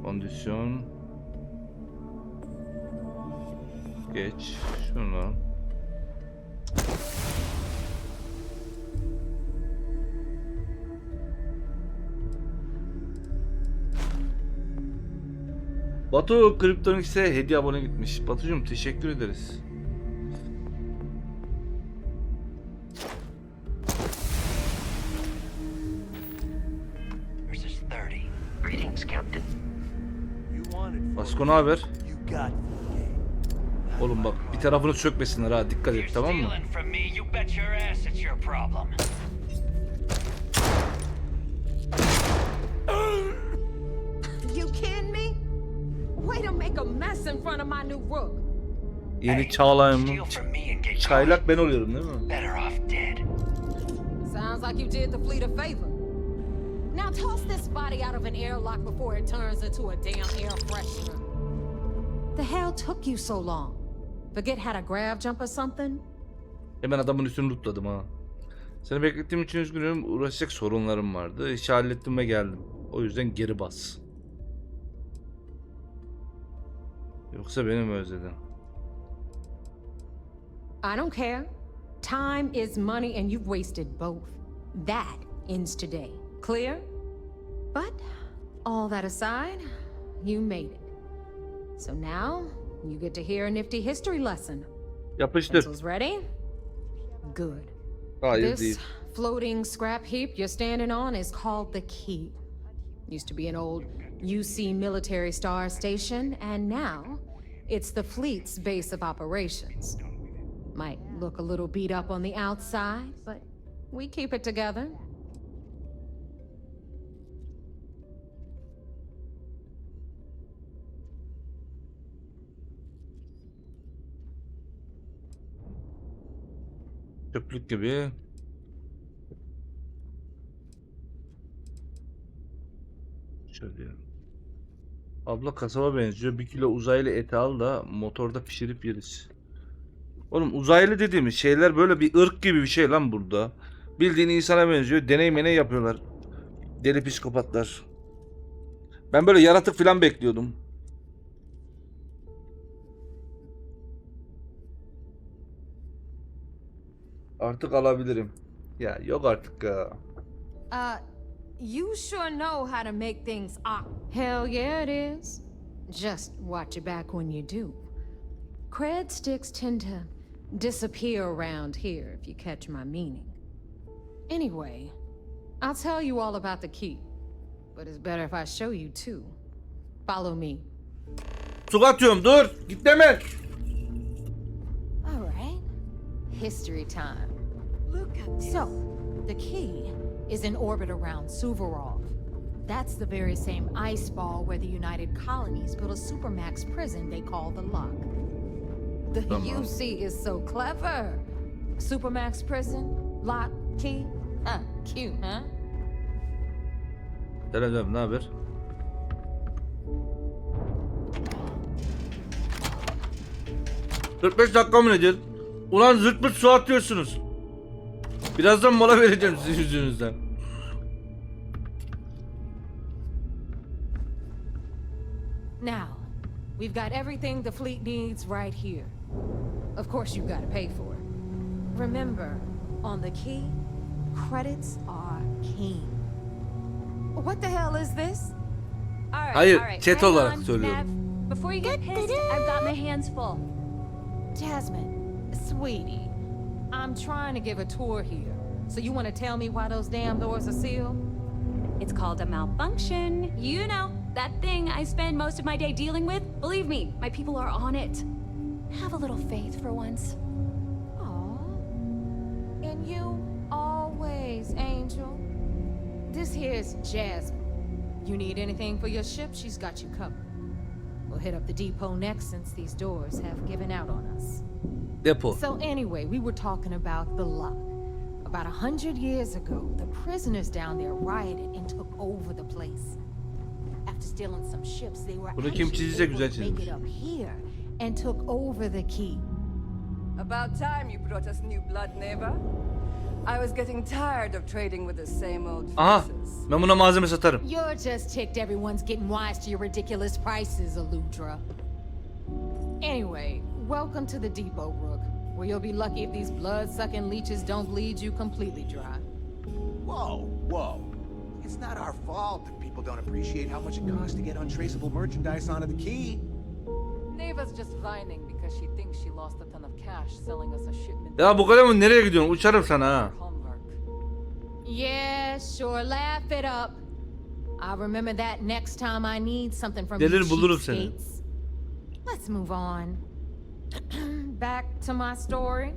Kondisyon. Geç. Şunu. Batu Kriptonix'e hediye abone gitmiş. Batucuğum teşekkür ederiz. Basko ne haber? Oğlum bak bir tarafını sökmesinler ha, dikkat et, tamam mı? Yeni çağlayan mı? Çaylak ben oluyorum değil mi? Sounds like you did the fleet a favor. Now toss this body out of an airlock before it turns into a damn air freshener. The hell took you so long? Forget how to grab jump or something? Hemen adamın üstünü tutladım ha. Seni beklettiğim için üzgünüm. Uğraşacak sorunlarım vardı. İşi hallettim ve geldim. O yüzden geri bas. Yoksa beni mi özledin? I don't care. Time is money and you've wasted both. That ends today. Clear? But all that aside, you made it. So now you get to hear a nifty history lesson. Yapıştır. Pencils ready? Good. Hayır This değil. floating scrap heap you're standing on is called the Key. Used to be an old UC military star station, and now it's the fleet's base of operations. Might look a little beat up on the outside, but we keep it together. Çöplük gibi. Şöyle. Abla kasaba benziyor. 1 kilo uzaylı eti al da motorda pişirip yeriz. Oğlum uzaylı dediğimiz şeyler böyle bir ırk gibi bir şey lan burada. Bildiğin insana benziyor. Deney meney yapıyorlar. Deli psikopatlar. Ben böyle yaratık falan bekliyordum. Artık alabilirim. Ya yok artık ya. You sure know how to make things up. Hell yeah, it is. Just watch your back when you do. Cred sticks tend to disappear around here, if you catch my meaning. Anyway, I'll tell you all about the key. But it's better if I show you too. Follow me. Su atıyorum, dur. Git deme. All right. History time. Look at this. So, the key is in orbit around Suvorov. That's the very same ice ball where the United Colonies built a supermax prison they call the Lock. The UC is so clever. Supermax prison, lock, key. Cute, huh? Selam, ne haber? ...45 dakika mı nedir? Ulan zırt pırt su atıyorsunuz. Birazdan mola vereceğim sizin yüzünüzden. Now, we've got everything the fleet needs right here. Of course you've got to pay for it. Remember, on the key, credits are king. What the hell is this? Hayır, chat olarak söylüyorum. Before you get pissed, I've got my hands full. Jasmine, sweetie, I'm trying to give a tour here. So you want to tell me why those damn doors are sealed? It's called a malfunction. You know, that thing I spend most of my day dealing with. Believe me, my people are on it. Have a little faith for once. Aw. And you always, Angel. This here's Jasmine. You need anything for your ship, she's got you covered. We'll hit up the depot next since these doors have given out on us. Depo. So anyway, we were talking about the Lock. About 100 years ago, the prisoners down there rioted and took over the place. After stealing some ships, they were Bunu kim çizdiyse güzel able to make çizmiş. it up here and took over the key. About time you brought us new blood, neighbor. I was getting tired of trading with the same old Aha. faces. Ben buna malzeme satarım. You're just ticked everyone's getting wise to your ridiculous prices, Aludra. Anyway, welcome to the depot, Rook, where you'll be lucky if these blood-sucking leeches don't bleed you completely dry. Whoa, whoa. It's not our fault that people don't appreciate how much it costs to get untraceable merchandise onto the key. Neva's just whining because she thinks she lost a ton of cash selling us a shipment Ya bu kalemun nereye gidiyorsun? Uçarım sana ha. of homework. Yeah, sure, laugh it up. I'll remember that next time I need something from Gelir you bulurum seni. cheapskates. Let's move on. Back to my story.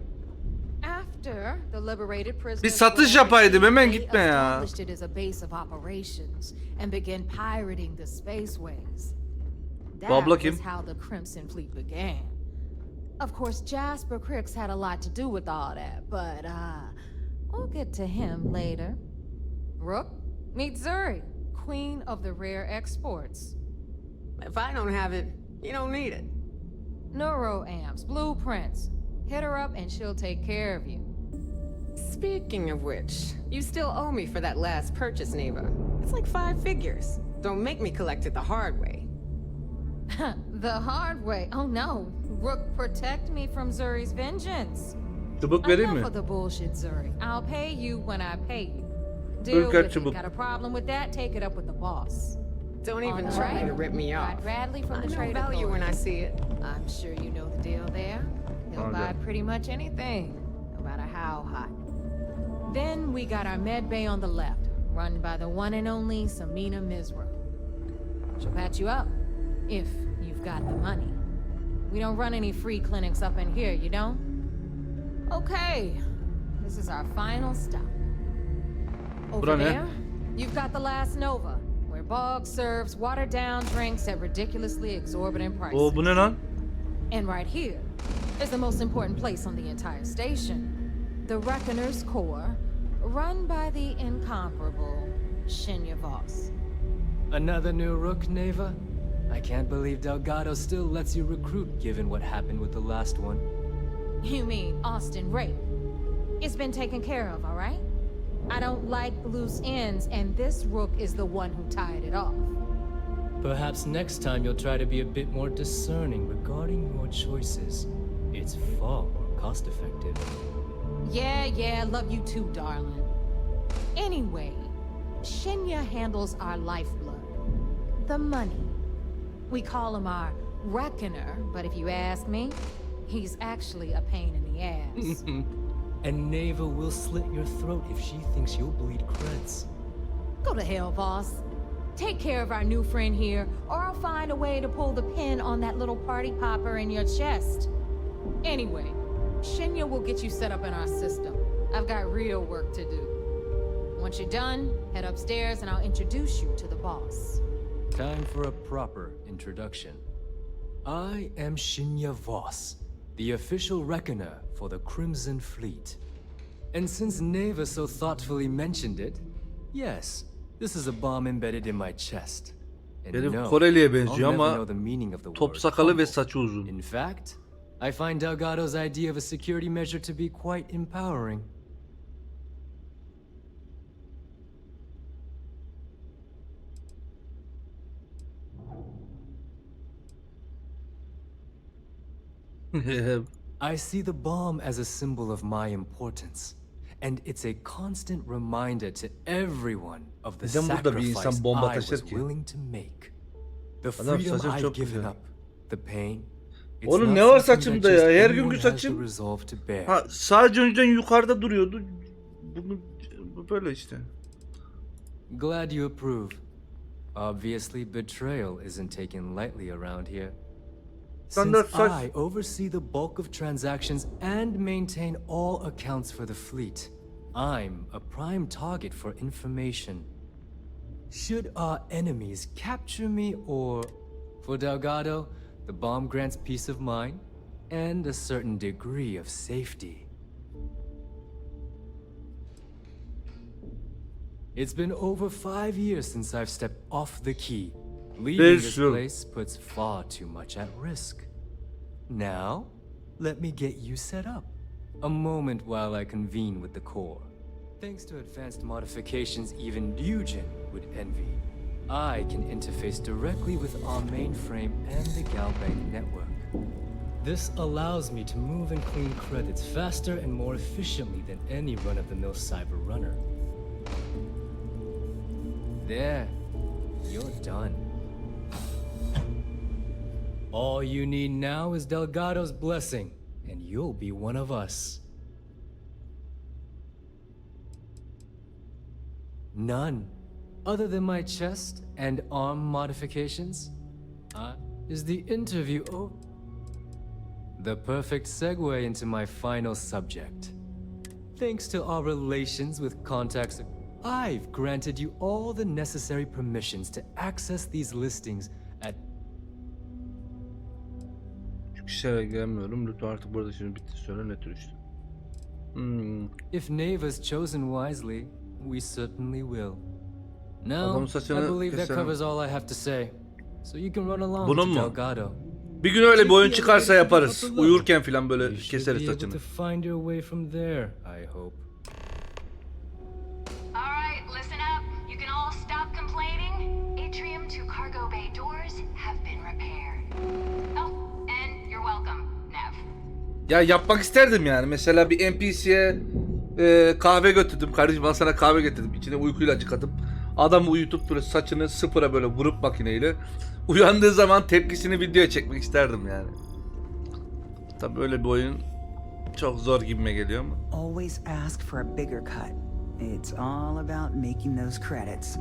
After the liberated prisoners Bir satış were yapaydım, hemen they gitme ya. established it as a base of operations and began pirating the spaceways. That Abla kim? was how the Crimson Fleet began. Of course, Jasper Cricks had a lot to do with all that, but we'll get to him later. Rook, meet Zuri, queen of the rare exports. If I don't have it, you don't need it. Neuroamps, blueprints. Hit her up and she'll take care of you. Speaking of which, you still owe me for that last purchase, Neva. It's like 5 figures. Don't make me collect it the hard way. The hard way. Oh no. Rook, protect me from Zuri's vengeance. Çubuk vereyim mi? Enough of the bullshit, Zuri. I'll pay you when I pay you. Deal Ülker with it. çubuk. Got a problem with that? Take it up with the boss. Don't even On the try right, to rip me off. Ride Bradley from I the know trade value when I authority. see it. I'm sure you know the deal there. He'll Oh, buy yeah. pretty much anything, no matter how hot. Then we got our med bay on the left, run by the one and only Samina Misra. She'll patch you up, if you've got the money. We don't run any free clinics up in here, you don't? Okay, this is our final stop. Over Bura ne? there, you've got the last Nova, where Bog serves watered-down drinks at ridiculously exorbitant prices. Oo bu ne lan? And right here is the most important place on the entire station. The Reckoner's Core, run by the incomparable Shinya Voss. Another new rook, Neva? I can't believe Delgado still lets you recruit given what happened with the last one. You mean Austin Rape? It's been taken care of, all right? I don't like loose ends, and this rook is the one who tied it off. Perhaps next time you'll try to be a bit more discerning regarding your choices. It's far more cost-effective. Yeah, love you too, darling. Anyway, Shinya handles our lifeblood, the money. We call him our reckoner, but if you ask me, he's actually a pain in the ass. And Neva will slit your throat if she thinks you'll bleed creds. Go to hell, boss. Take care of our new friend here, or I'll find a way to pull the pin on that little party popper in your chest. Anyway, Shinya will get you set up in our system. I've got real work to do. Once you're done, head upstairs and I'll introduce you to the boss. Time for a proper introduction. I am Shinya Voss, the official reckoner for the Crimson Fleet. And since Neva so thoughtfully mentioned it, yes, this is a bomb embedded in my chest. And Herif no, Koreli'ye I'll benziyor never ama know the meaning of the top word sakalı ve humble. saçı uzun. In fact, I find Delgado's idea of a security measure to be quite empowering. I see the bomb as a symbol of my importance, and it's a constant reminder to everyone of the Neden burada bir sacrifice insan bomba I taşır was ki? willing to make. The Adam freedom saçı I've çok given güzel. up, the pain. It's Oğlum not ne var something saçımda that ya? just Her anyone günkü has the saçım. resolve to bear. Ha, sadece önceden yukarıda duruyordu. Bunu böyle işte. Glad you approve. Obviously, betrayal isn't taken lightly around here. Since I oversee the bulk of transactions and maintain all accounts for the fleet, I'm a prime target for information. Should our enemies capture me or... For Delgado, the bomb grants peace of mind and a certain degree of safety. It's been over 5 years since I've stepped off the key. Leaving this place puts far too much at risk. Now, let me get you set up. A moment while I convene with the core. Thanks to advanced modifications even Ryujin would envy, I can interface directly with our mainframe and the Galbank network. This allows me to move and clean credits faster and more efficiently than any run-of-the-mill cyber runner. There, you're done. All you need now is Delgado's blessing, and you'll be one of us. None. Other than my chest and arm modifications, is the interview the perfect segue into my final subject. Thanks to our relations with contacts, I've granted you all the necessary permissions to access these listings at... Şu kişilere gelmiyorum. Lütfen artık burada şimdi bitti. Söyle ne tür işte. If Neva's chosen wisely, we certainly will. Now, Adamın I saçını believe that keselim. covers all I have to say. So you can run along Bunun to mu? Delgado. Bir gün öyle bir oyun çıkarsa yaparız. Uyurken falan böyle You should keseriz be able saçını. to find your way from there, I hope. All right, listen up. You can all stop complaining. Atrium to cargo bay doors have been repaired. Oh, and you're welcome, Nev. Ya yapmak isterdim yani. Mesela bir NPC'ye kahve götürdüm. Kardeşim ben sana kahve getirdim. İçine uyku ilacı katıp adamı uyutup böyle saçını sıfıra böyle vurup makineyle uyandığı zaman tepkisini videoya çekmek isterdim yani. Tabii böyle bir oyun çok zor gibime geliyor ama. Always ask for a bigger cut. It's all about making those credits.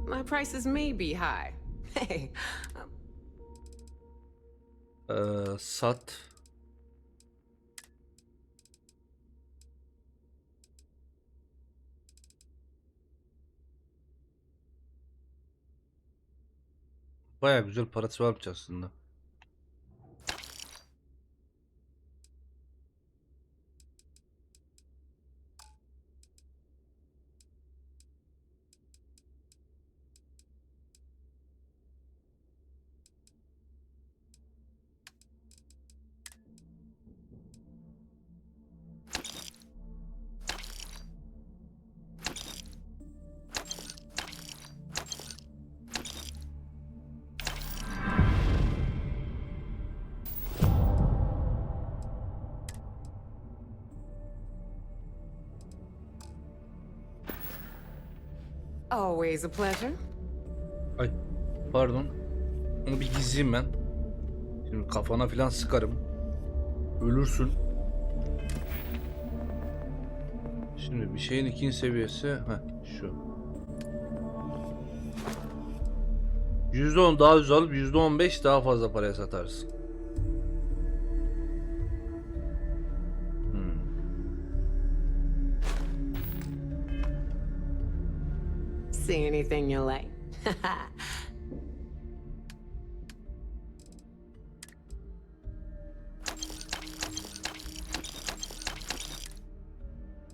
My prices may be high. Hey, Sat. Baya güzel parası varmış aslında. always a pleasure. Ay pardon. Onu bir gizleyeyim ben. Şimdi kafana filan sıkarım. Ölürsün. Şimdi bir şeyin ikinci seviyesi. Şu. %10 daha ucuz alıp %15 daha fazla paraya satarsın. See anything you like?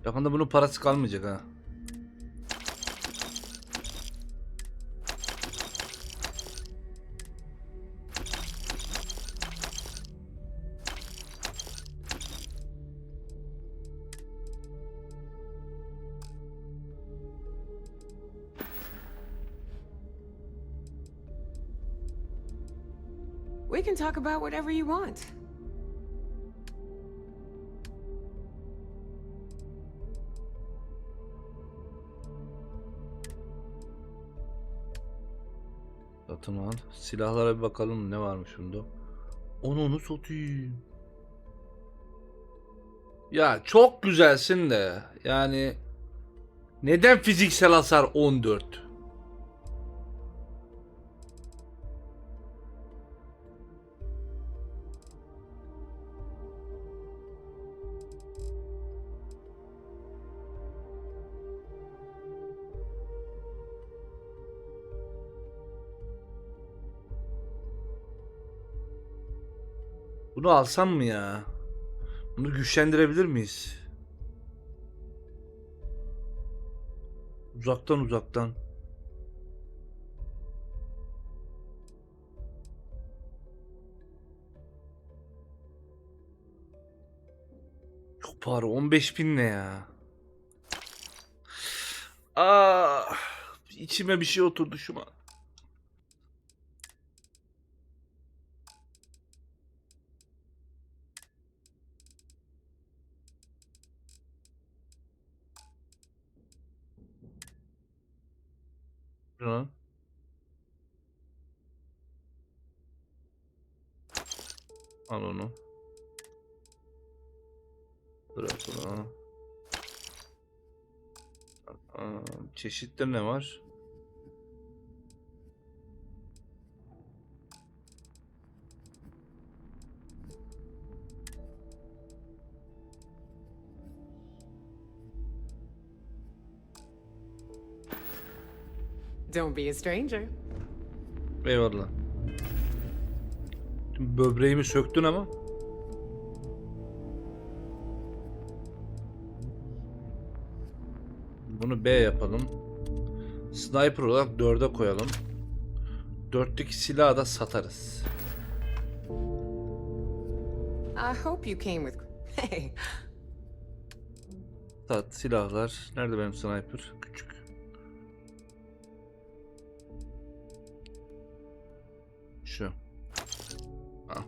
Yakında bunun parası kalmayacak ha. We can talk about whatever you want. Satın al. Silahlara bir bakalım ne varmış bunda. Onu satayım. Ya çok güzelsin de yani neden fiziksel hasar 14? Bunu alsam mı ya? Bunu güçlendirebilir miyiz? Uzaktan. Çok pahalı. 15.000 ne ya? İçime bir şey oturdu şu an. Lan. Al onu. Bırak onu. Çeşitler ne var? Don't be a stranger. Eyvallah. Tüm böbreğimi söktün ama. Bunu B yapalım. Sniper olarak 4'e koyalım. 4'teki silahı da satarız. I hope you came with... Hey, Sat silahlar. Nerede benim sniper? Küçük. Şu. Ha.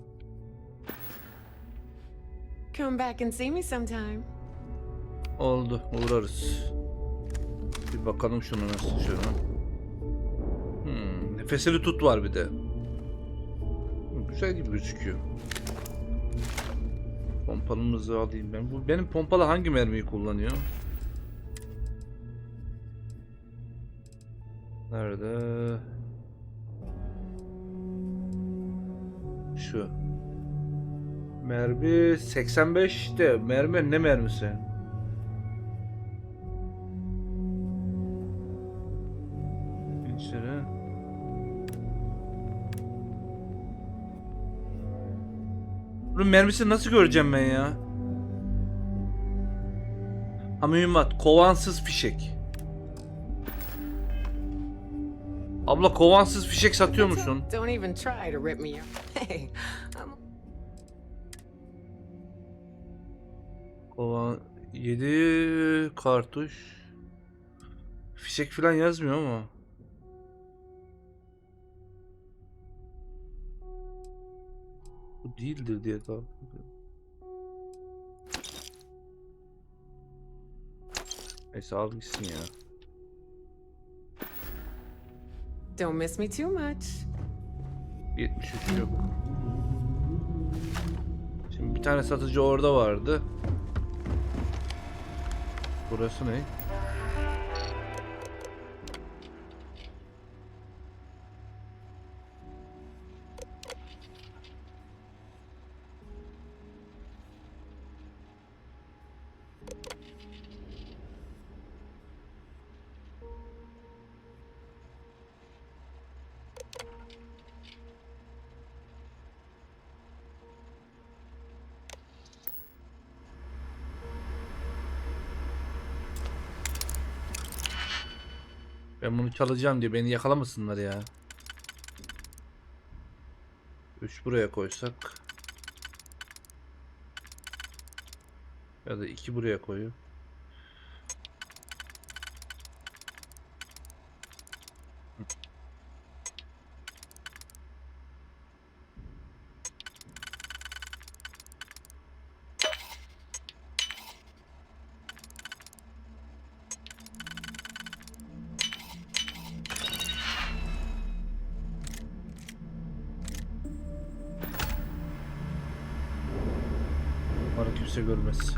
come back and see me sometime. Oldu. Uğrarız. Bir bakalım şuna nasıl şuna. Nefesini tut var bir de. Güzel gibi gözüküyor. Pompalımızı alayım ben. Bu benim pompalı hangi mermiyi kullanıyor? Nerede? Şu. Mermi 85 de mermi ne mermisi? İçeri. Bunun mermisini nasıl göreceğim ben ya? Ha, mühimmat. Kovansız fişek. Abla kovansız fişek satıyor musun? Don't even try to rip me off. Hey, I'm... Kovan 7 kartuş. Fişek falan yazmıyor ama. Bu değildir diye tahmin ediyorum. Neyse al gitsin ya. Don't miss me too much. 73 yok. Şimdi bir tane satıcı orada vardı. Burası ne? Ben bunu çalacağım diye beni yakalamasınlar ya. 3 buraya koysak. Ya da 2 buraya koyuyor. Umarım kimse görmez.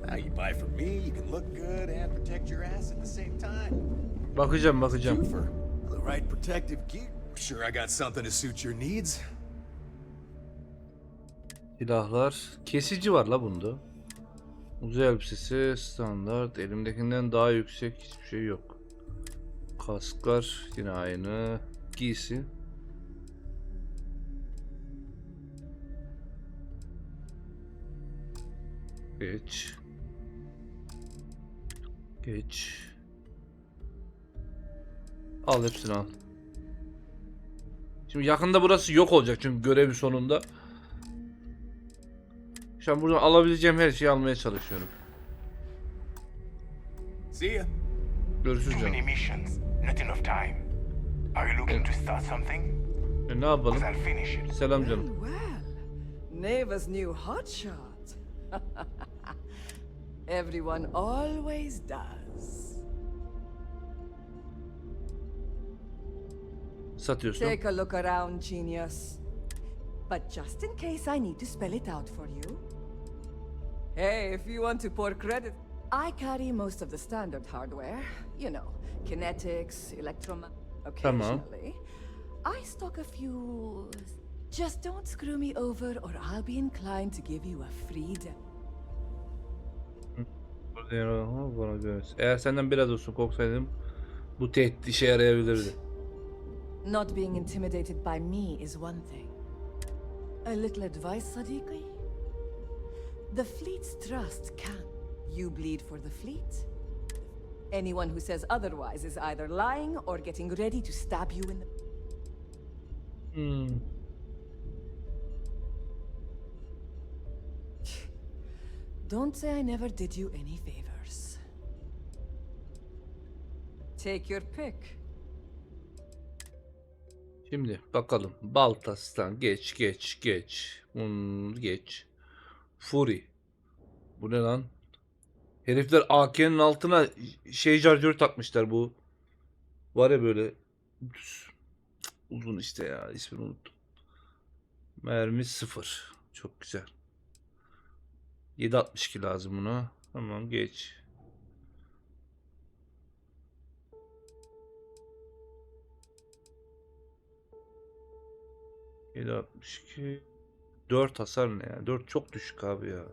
Now you buy from me, you can look good and protect your ass at the same time. Bakacağım. Twofer. The right protective gear. Sure I got something to suit your needs. Silahlar. Kesici var la bunda. Uzay elbisesi standart. Elimdekinden daha yüksek hiçbir şey yok. Kasklar yine aynı. Giysi. Geç. Geç. Al hepsini al. Şimdi yakında burası yok olacak çünkü görevin sonunda. Şu an buradan alabileceğim her şeyi almaya çalışıyorum. See ya. Görüşürüz Too canım. many missions, not enough time. Are you looking to start something? Ne yapalım? Because I'll finish it. Selam canım. Well, Neva's new hotshot. Everyone always does. Satıyorsun. Take a look around, genius. But just in case I need to spell it out for you. Hey, if you want to pour credit, I carry most of the standard hardware. You know, kinetics, occasionally. I stock a few. Just don't screw me over or I'll be inclined to give you a free demo. Bana göre. Eğer senden biraz olsun korksaydım bu tehdit işe yarayabilirdi. Not being intimidated by me is one thing. A little advice, Sadiqi? The fleet's trust can. You bleed for the fleet. Anyone who says otherwise is either lying or getting ready to stab you in the... Don't say I never did you any favors. Take your pick. Şimdi bakalım. Baltastan geç. Geç. Fury. Bu ne lan? Herifler AK'nin altına şey şarjörü takmışlar bu. Var ya böyle uzun işte ya, ismini unuttum. Mermi 0. Çok güzel. 7.62 lazım buna. Tamam geç. ...7.62... 4 hasar ne ya? 4 çok düşük abi ya.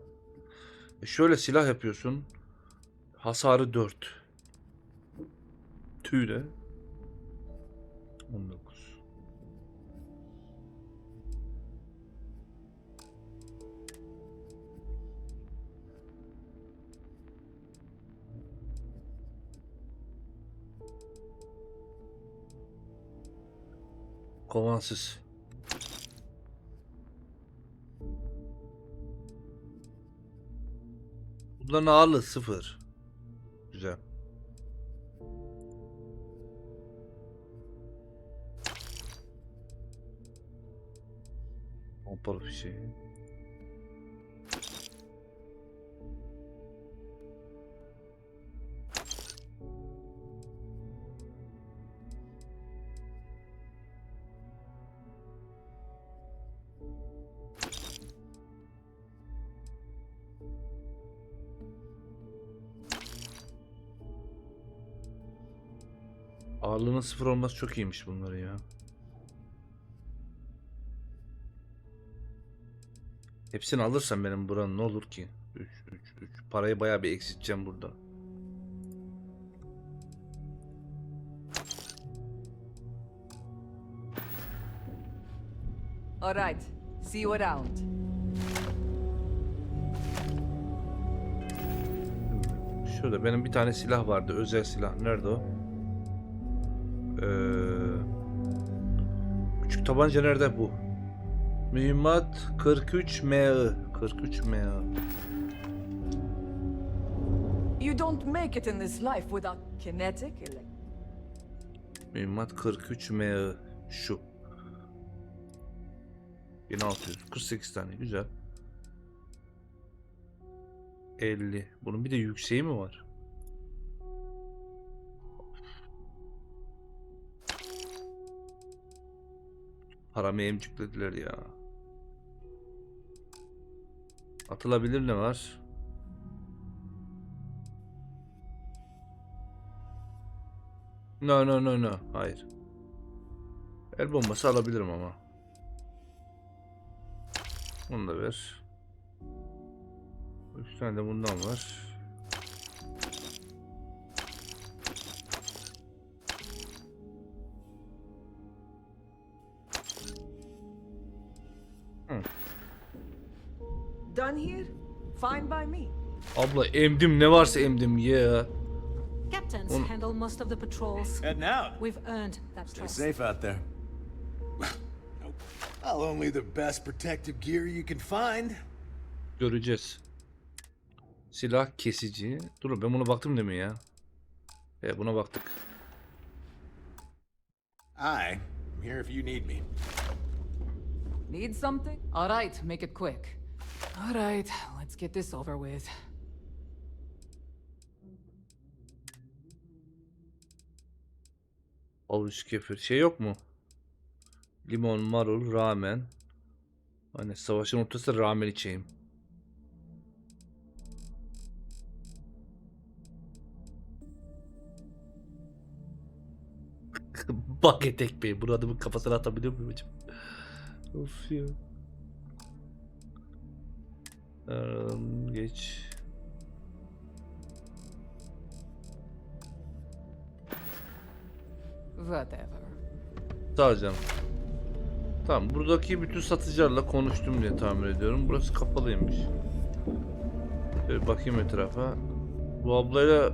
Şöyle silah yapıyorsun. Hasarı 4. Tüyle. 19. Kovansız. Bunların ağırlığı 0. Güzel. Pompalı bir şey. Ağırlığının 0 olması çok iyiymiş bunları ya. Hepsini alırsam benim buranın ne olur ki? 3. Parayı bayağı bir eksilteceğim burada. All right. See you around. Şurada benim bir tane silah vardı. Özel silah. Nerede o? Küçük tabanca nerede bu? Mühimmat 43 MI. 43 MI. You don't make it in this life without kinetic. Mühimmat 43 MI. Şu. 1648 tane. Güzel. 50. Bunun bir de yükseği mi var? Paramı emciklediler ya. Atılabilir ne var? No. Hayır. El bombası alabilirim ama. Onu da ver. 3 tane de bundan var. Done here? Fine by me. Abla emdim, ne varsa emdim ya. Captains handle most of the patrols. Heading out. We've earned that Stay trust. safe out there. Nope. I'll only the best protective gear you can find. Göreceğiz. Silah kesici. Dur, ben buna baktım değil mi ya? Buna baktık. I'm here if you need me. Need something? All right, make it quick. All right, let's get this over with. Avuç kefir. Şey yok mu? Limon, marul, ramen. Hani savaşın ortası ramen içeyim. Baget ekmeği. Bunu adamın kafasına atabiliyor muyum hocam? Of ya. Geç. Whatever. Sağ canım. Tamam, buradaki bütün satıcılarla konuştum diye tahmin ediyorum. Burası kapalıymış. Şöyle bakayım etrafa. Bu ablayla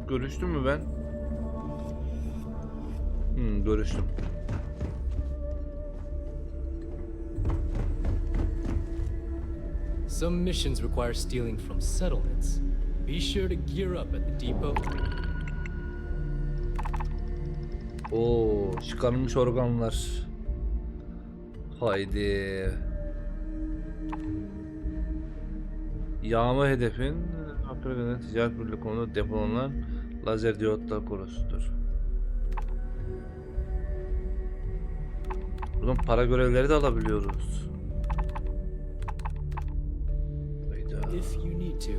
görüştüm mü ben? Görüştüm. Some missions require stealing from settlements. Be sure to gear up at the depot. Oo, çıkarılmış organlar. Haydi. Yağma hedefin Afrika'da ticaret birliği konuda depolanan lazer diyotlar korusudur. Buradan para görevleri de alabiliyoruz. Hayda. If you need to.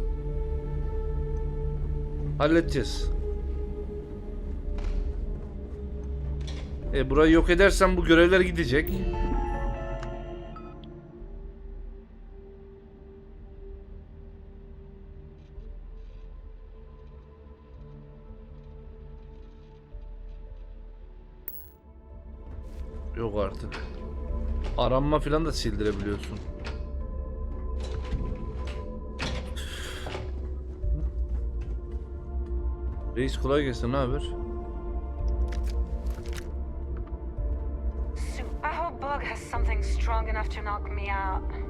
Halledeceğiz. Burayı yok edersem bu görevler gidecek. Yok artık. Aranma falan da sildirebiliyorsun. Reis kolay gelsin, ne haber? I hope Bug has something strong enough to knock me out.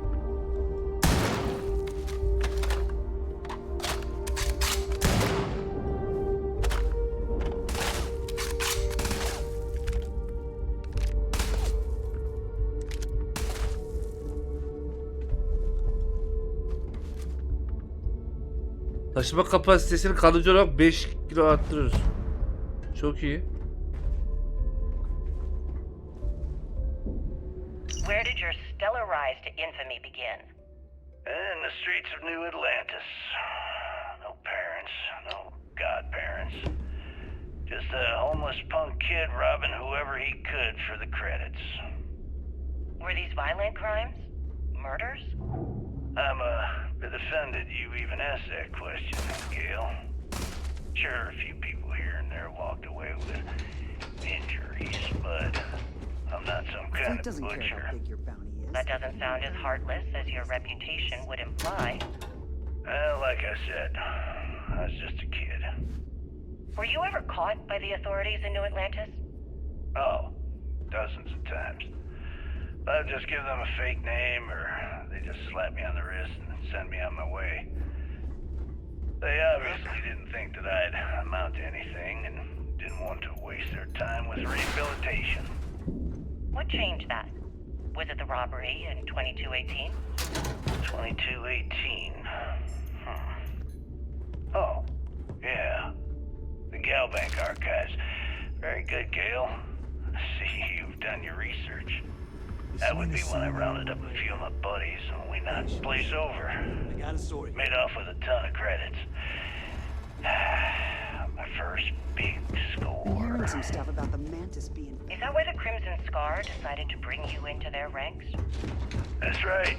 Taşıma kapasitesini kalıcı olarak 5 kilo arttırır. Çok iyi. Where did your stellar rise to infamy begin? In the streets of New Atlantis. No parents, no godparents. Just a homeless punk kid robbing whoever he could for the credits. Were these violent crimes? Murders? I'm a bit offended you even asked that question, Gail. Sure, a few people here and there walked away with injuries, but I'm not some kind of butcher. That doesn't sound as heartless as your reputation would imply. Well, like I said, I was just a kid. Were you ever caught by the authorities in New Atlantis? Oh, dozens of times. I'd just give them a fake name, or they just slap me on the wrist and send me on my way. They obviously didn't think that I'd amount to anything and didn't want to waste their time with rehabilitation. What changed that? Was it the robbery in 2218? 2218. Oh, yeah. The Galbank archives. Very good, Gail. I see you've done your research. That would be when I rounded up a few of my buddies and we knocked the place over. I got a story. Made off with a ton of credits. My first big score. Hearing some stuff about the mantis being... Is that why the Crimson Scar decided to bring you into their ranks? That's right.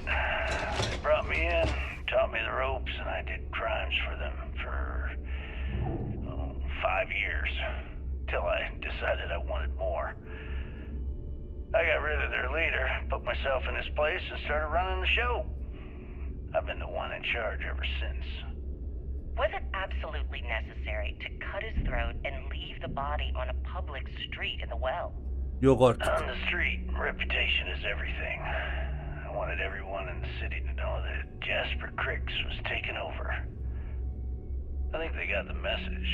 They brought me in, taught me the ropes, and I did crimes for them for 5 years, till I decided I wanted more. I got rid of their leader, put myself in his place, and started running the show. I've been the one in charge ever since. Was it absolutely necessary to cut his throat and leave the body on a public street in the well? Yok artık. On the street, reputation is everything. I wanted everyone in the city to know that Jasper Cricks was taken over. I think they got the message.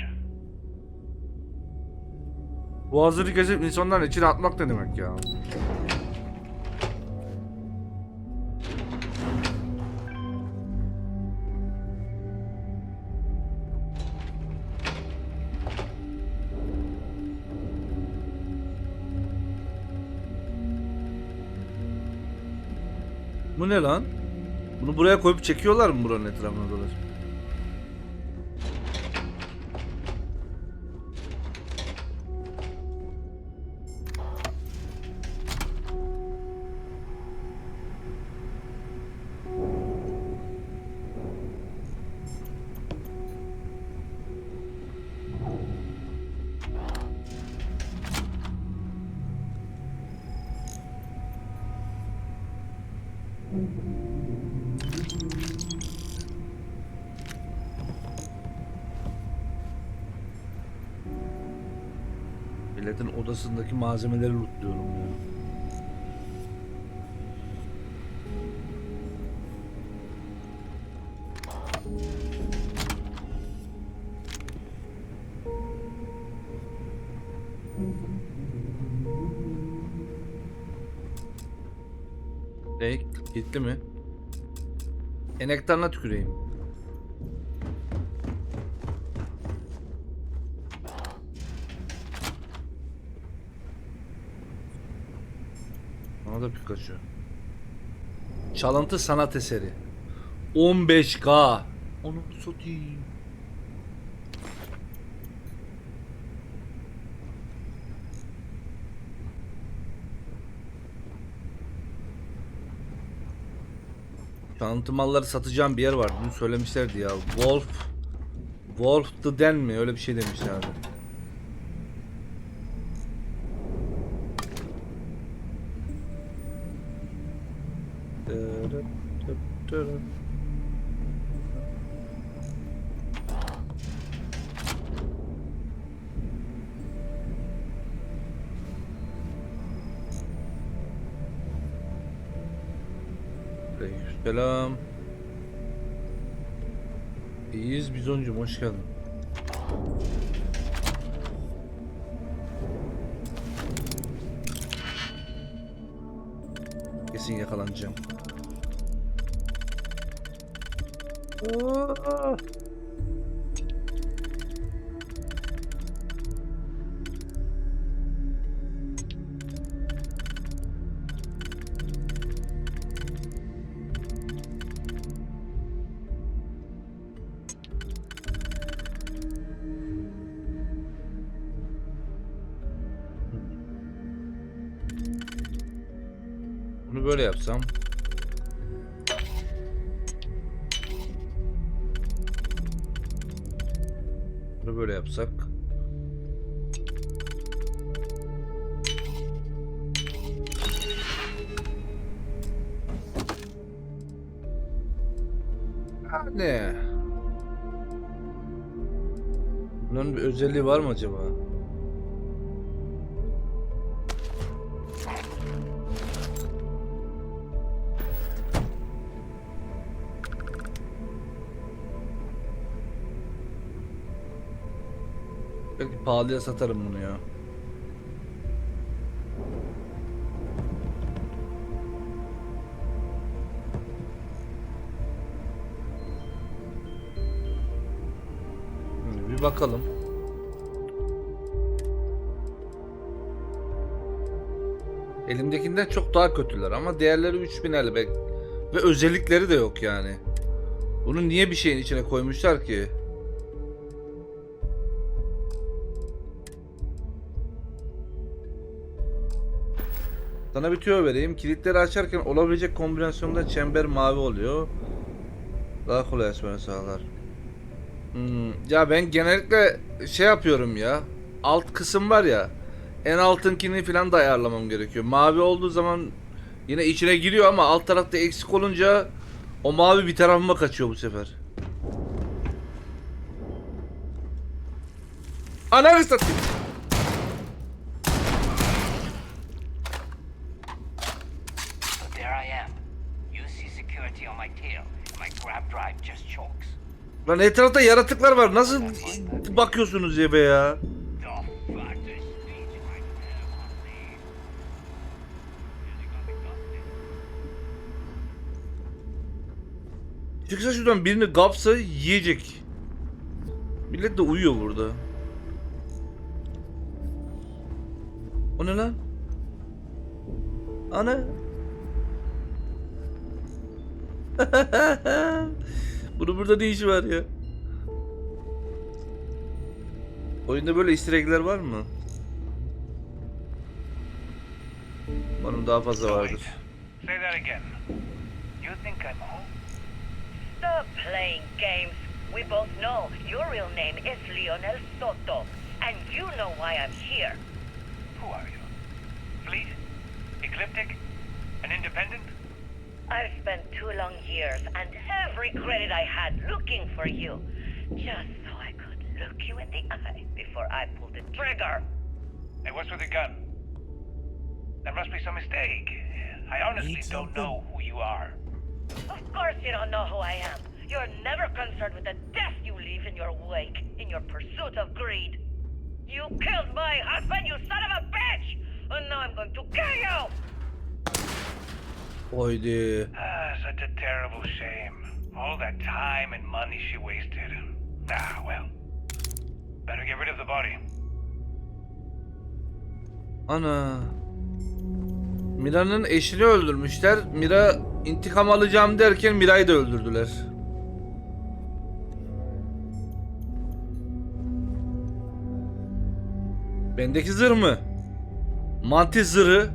Boğazını kesip insanların içine atmak ne demek ya? Bu ne lan? Bunu buraya koyup çekiyorlar mı buranın etrafına dolaşıp? Milletin odasındaki malzemeleri lootluyorum ya. Gitti mi? Enektarına tüküreyim. Bana da Pikachu. Çalıntı sanat eseri. 15K. Onu satayım. Çalıntı malları satacağım bir yer var. Bunu söylemişlerdi ya. Wolf the Den mi? Öyle bir şey demişlerdi. Selam. İyiyiz Bizoncum, hoş geldin. Kesin yakalanacağım. Bunu böyle yapsam. Bunu böyle yapsak. Ne? Bunun bir özelliği var mı acaba? Belki pahalıya satarım bunu ya. Bir bakalım. Elimdekinden çok daha kötüler ama değerleri 3050 ve özellikleri de yok yani. Bunu niye bir şeyin içine koymuşlar ki? Sana bir tüyo vereyim. Kilitleri açarken olabilecek kombinasyonda çember mavi oluyor. Daha kolay açmanı sağlar. Ya ben genellikle şey yapıyorum ya. Alt kısım var ya. En altınkini falan da ayarlamam gerekiyor. Mavi olduğu zaman yine içine giriyor ama alt tarafta eksik olunca o mavi bir tarafıma kaçıyor bu sefer. Ananı satayım. There I am. You see security on my tail. My grab drive just chokes. Lan etrafta yaratıklar var. Nasıl bakıyorsunuz ya be ya? The fuck this speech right there. Çıksa şuradan birini kapsa yiyecek. Millet de uyuyor burada. O ne lan? Ana. Bunun burada ne işi var ya? Oyunda böyle easter egg'ler var mı? Umarım daha fazla vardır. Say that again. You think I'm home? Stop playing games. We both know your real name is Lionel Soto, and you know why I'm here. Who are you? Fleet? Ecliptic? An independent? I've spent 2 long years and every credit I had looking for you, just so I could look you in the eye before I pulled the trigger. Hey, what's with the gun? There must be some mistake. I honestly don't know who you are. Of course you don't know who I am. You're never concerned with the death you leave in your wake, in your pursuit of greed. You killed my husband, you son of a bitch! And now I'm going to kill you! Oydi. Such a terrible shame. All that time and money she wasted. Well. Better get rid of the body. Ana. Mira'nın eşini öldürmüşler. Mira intikam alacağım derken Mira'yı da öldürdüler. Bendeki zırh mı? Mantis zırhı.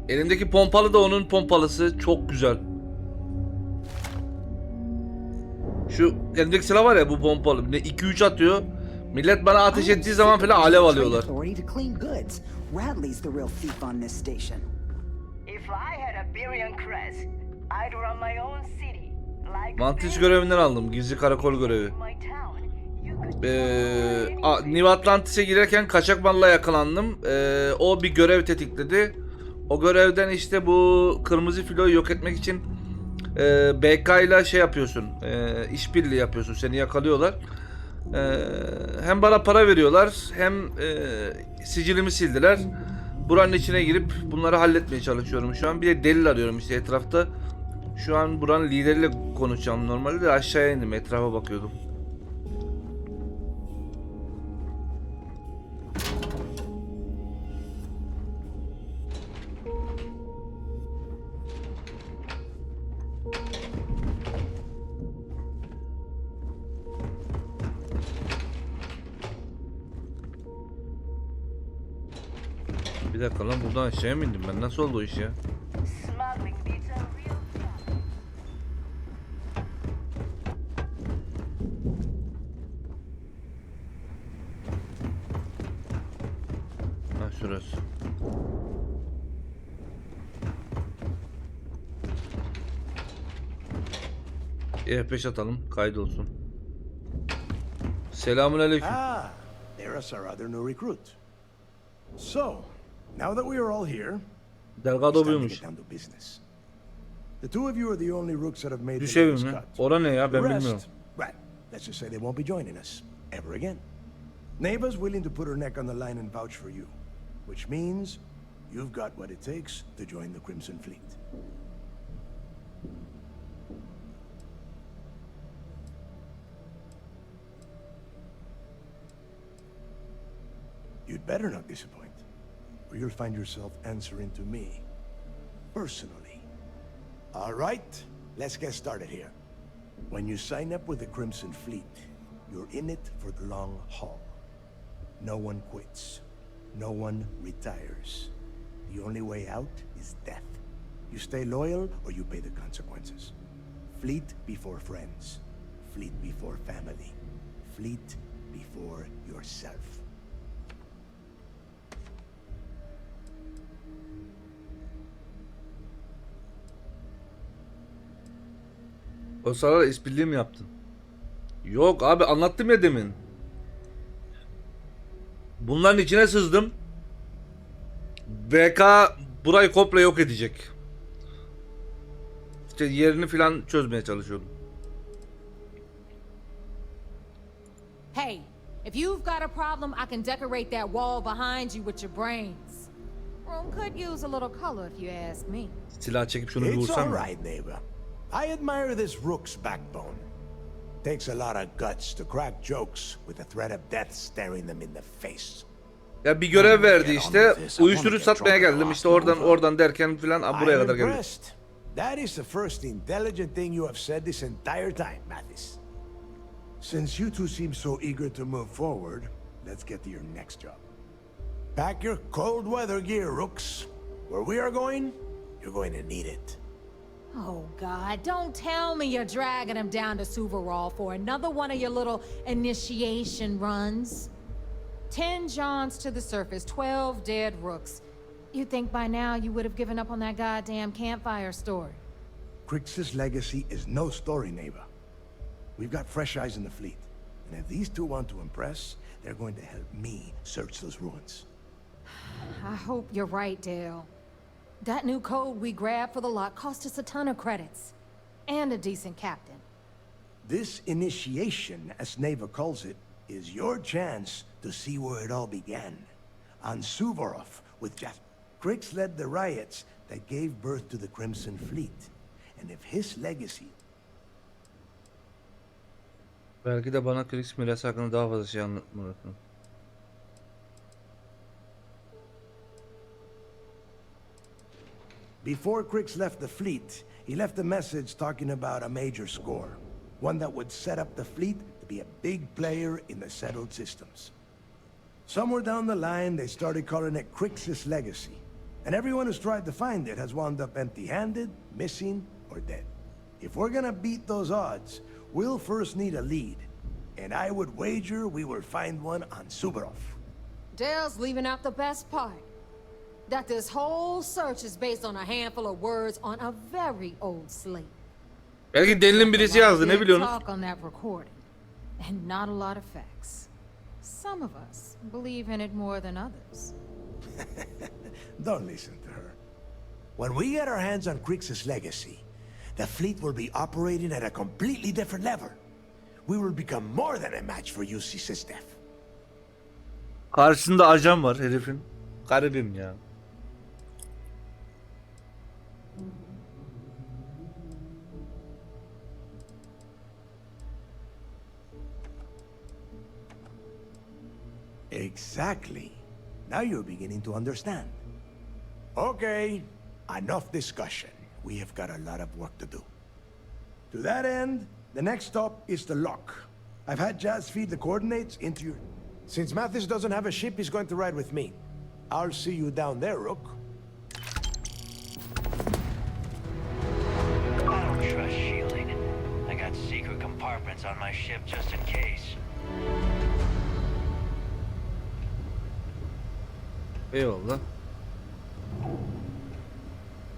Elimdeki pompalı da onun pompalısı. Çok güzel. Şu elimdeki silah var ya, bu pompalı. Ne 2-3 atıyor. Millet bana ateş ettiği zaman falan alev alıyorlar. Radley's the real thief on this station. If I had a Berian crest, I'd run my own city. Like Mantis görevinden aldım. Gizli karakol görevi. my town. You could New Atlantis'e girerken kaçak malla yakalandım. O bir görev tetikledi. O görevden işte bu kırmızı filoyu yok etmek için BK ile şey yapıyorsun. İşbirliği yapıyorsun. Seni yakalıyorlar. Hem bana para veriyorlar hem sicilimi sildiler. Buranın içine girip bunları halletmeye çalışıyorum şu an. Bir de delil arıyorum işte etrafta. Şu an buranın lideriyle konuşacağım normalde de aşağıya indim, etrafa bakıyordum. Bir dakika lan, buradan aşağıya mı indim ben? Nasıl oldu o iş ya? smuggling needs a real job. Ha, şurası. F5 atalım, kaydolsun. Selamünaleyküm. Ah, there's our other new recruit. So, now that we are all here, Delgado it's time to buymuş. get down to business. The two of you are the only rooks that have made Düş the evi first mi? cut. Ora ne ya, The ben rest, bilmiyorum. well, let's just say they won't be joining us ever again. Neva's willing to put her neck on the line and vouch for you, which means you've got what it takes to join the Crimson Fleet. You'd better not disappoint, or you'll find yourself answering to me, personally. All right, let's get started here. When you sign up with the Crimson Fleet, you're in it for the long haul. No one quits. No one retires. The only way out is death. You stay loyal or you pay the consequences. Fleet before friends. Fleet before family. Fleet before yourself. O sırada esprili mi yaptın? Yok abi, anlattım ya demin. Bunların içine sızdım. BK burayı komple yok edecek. İşte yerini falan çözmeye çalışıyordum. Hey, if you've got a problem, I can decorate that wall behind you with your brains. Room could use a little color if you ask me. Silah çekip şunu bir It's vursam all mı? right, neighbor. I admire this rook's backbone. Takes a lot of guts to crack jokes with the threat of death staring them in the face. Ya bir görev verdi işte. Uyuşturucu satmaya geldim işte, oradan derken falan buraya I'm kadar geldim. impressed. That is the first intelligent thing you have said this entire time, Mathis. Since you two seem so eager to move forward, let's get to your next job. Pack your cold weather gear, rooks. Where we are going, you're going to need it. Oh, God, don't tell me you're dragging him down to Suvarol for another one of your little initiation runs. 10 Johns to the surface, 12 dead rooks. You'd think by now you would have given up on that goddamn campfire story. Crix's legacy is no story, neighbor. We've got fresh eyes in the fleet. And if these two want to impress, they're going to help me search those ruins. I hope you're right, Dale. That new code we grabbed for the lot cost us a ton of credits. And a decent captain. This initiation, as Neva calls it, is your chance to see where it all began. On Suvorov, with just... Crix led the riots that gave birth to the Crimson Fleet. And if his legacy... Belki de bana Crix mirası hakkında daha fazla şey anlatmalısın. Before Crix left the fleet, he left a message talking about a major score. One that would set up the fleet to be a big player in the settled systems. Somewhere down the line, they started calling it Crix's legacy. And everyone who's tried to find it has wound up empty-handed, missing, or dead. If we're gonna beat those odds, we'll first need a lead. And I would wager we will find one on Suvorov. Dale's leaving out the best part. That this whole search is based on a handful of words on a very old slate. Belki delinin birisi yazdı, ne biliyorsunuz? Talk on that recording, and not a lot of facts. Some of us believe in it more than others. Don't listen to her. When we get our hands on Crix's legacy, the fleet will be operating at a completely different level. We will become more than a match for UC Sistef. Karşısında ajan var herifin. Garibim ya. Exactly. Now you're beginning to understand. Okay, enough discussion. We have got a lot of work to do. To that end, the next stop is the lock. I've had Jazz feed the coordinates into your... Since Mathis doesn't have a ship, he's going to ride with me. I'll see you down there, Rook. I don't trust shielding. I got secret compartments on my ship just in case. Eyvallah.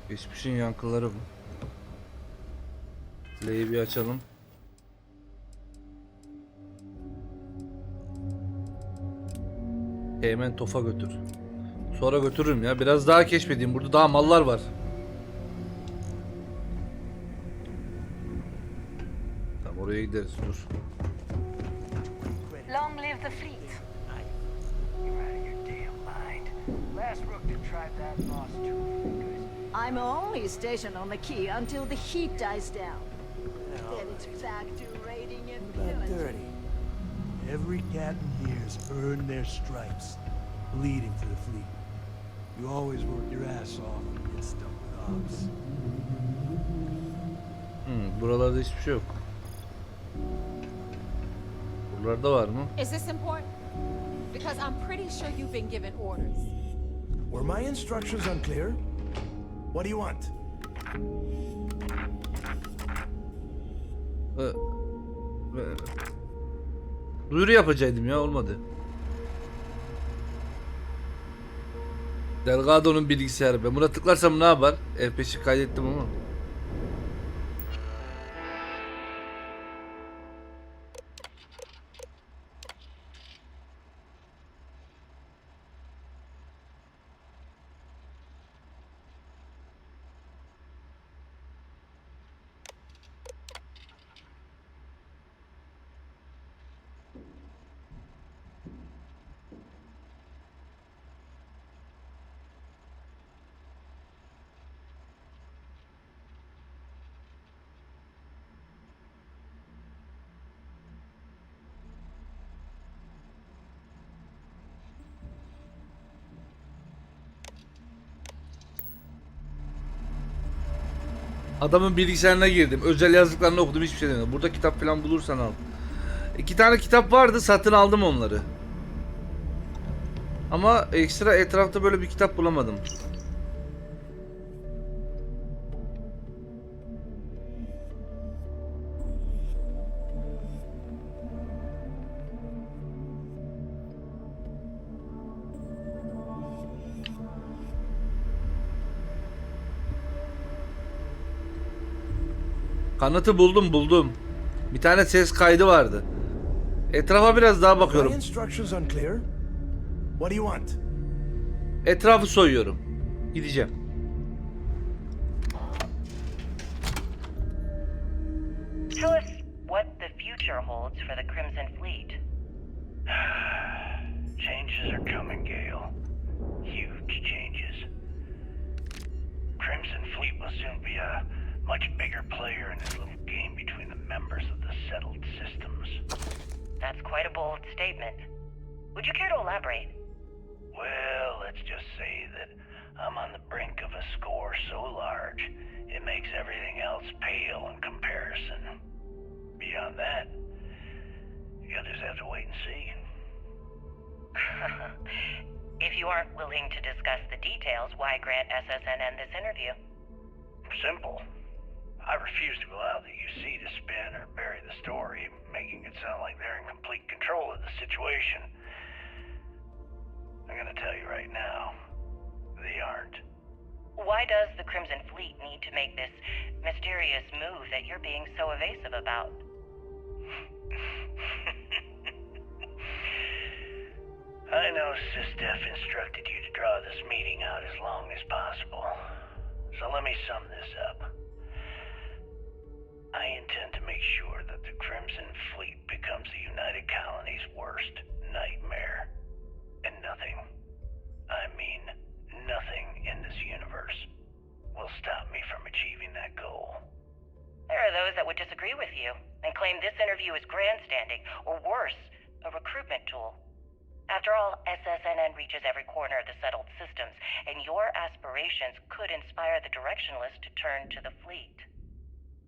Geçmişin yankıları bu. Play'i bir açalım. Hemen tofa götür. Sonra götürürüm ya. Biraz daha keşfedeyim. Burada daha mallar var. Tamam, oraya gideriz. Dur. Long live the fleet. You're out of your damn mind. Last rook that tried that lost 2 fingers. I'm only stationed on the key until the heat dies down. Then it's back to raiding and About pillaging. 30. Every cat in here's earned their stripes, bleeding for the fleet. You always work your ass off and get stuck with ops. Buralarda hiçbir şey yok. Buralarda var mı? Is this important? Because I'm pretty sure you've been given orders. Were my instructions unclear? What do you want? Duyuru yapacaktım ya, olmadı. Delgado'nun bilgisayarı. Ben buna tıklarsam ne yapar? F5'i kaydettim ama. Adamın bilgisayarına girdim. Özel yazdıklarını okudum, hiçbir şey demiyor. Burada kitap falan bulursan al. 2 tane kitap vardı, satın aldım onları. Ama ekstra etrafta böyle bir kitap bulamadım. Kanıtı buldum. Bir tane ses kaydı vardı. Etrafa biraz daha bakıyorum. Etrafı soyuyorum. Gideceğim. Tell us what the future holds for the Crimson Fleet. Changes are coming, Gale. Huge changes. Crimson Fleet will soon be a much bigger player in this little game between the members of the settled systems. That's quite a bold statement. Would you care to elaborate? Well, let's just say that I'm on the brink of a score so large, it makes everything else pale in comparison. Beyond that, you'll just have to wait and see. If you aren't willing to discuss the details, why grant SSNN this interview? Simple. I refuse to allow the UC to spin or bury the story, making it sound like they're in complete control of the situation. I'm gonna tell you right now, they aren't. Why does the Crimson Fleet need to make this mysterious move that you're being so evasive about? I know SysDef instructed you to draw this meeting out as long as possible. So let me sum this up. I intend to make sure that the Crimson Fleet becomes the United Colony's worst nightmare. And nothing, I mean nothing in this universe, will stop me from achieving that goal. There are those that would disagree with you and claim this interview is grandstanding, or worse, a recruitment tool. After all, SSNN reaches every corner of the settled systems, and your aspirations could inspire the directionless to turn to the fleet.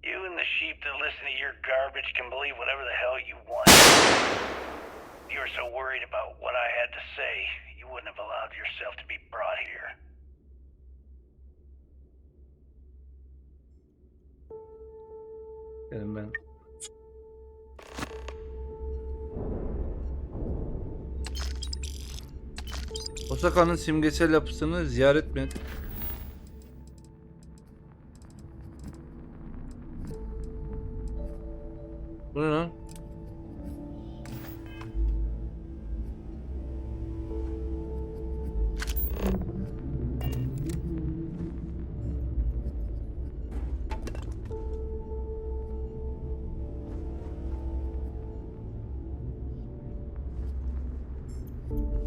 You and the sheep that listen to your garbage can believe whatever the hell you want. You were so worried about what I had to say, you wouldn't have allowed yourself to be brought here. Gelin ben. Osaka'nın simgesel yapısını ziyaret mi? Bu ne lan?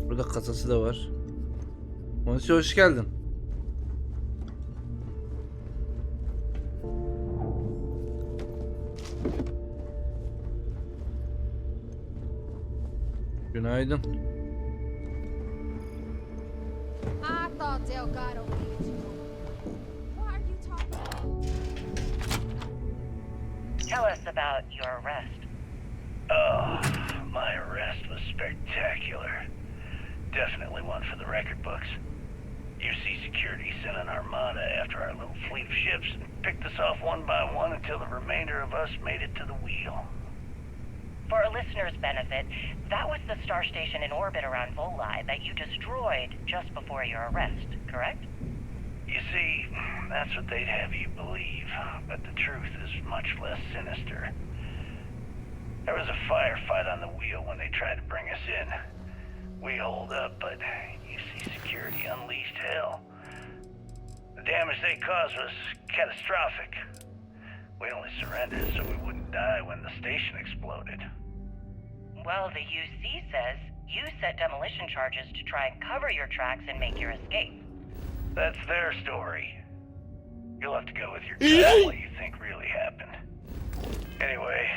Burada kasası da var. Monsi hoş geldin. Günaydın. I thought Delgado needed you. Why are you talking? Tell us about your arrest. Oh, my arrest was spectacular. Definitely one for the record books. UC security sent an armada after our little fleet of ships and picked us off one by one until the remainder of us made it to the wheel. For our listeners' benefit, that was the star station in orbit around Voli that you destroyed just before your arrest, correct? You see, that's what they'd have you believe, but the truth is much less sinister. There was a firefight on the wheel when they tried to bring us in. We holed up, but you see, security unleashed hell. The damage they caused was catastrophic. We only surrendered so we wouldn't die when the station exploded. Well, the UC says you set demolition charges to try and cover your tracks and make your escape. That's their story. You'll have to go with your gut what you think really happened. Anyway,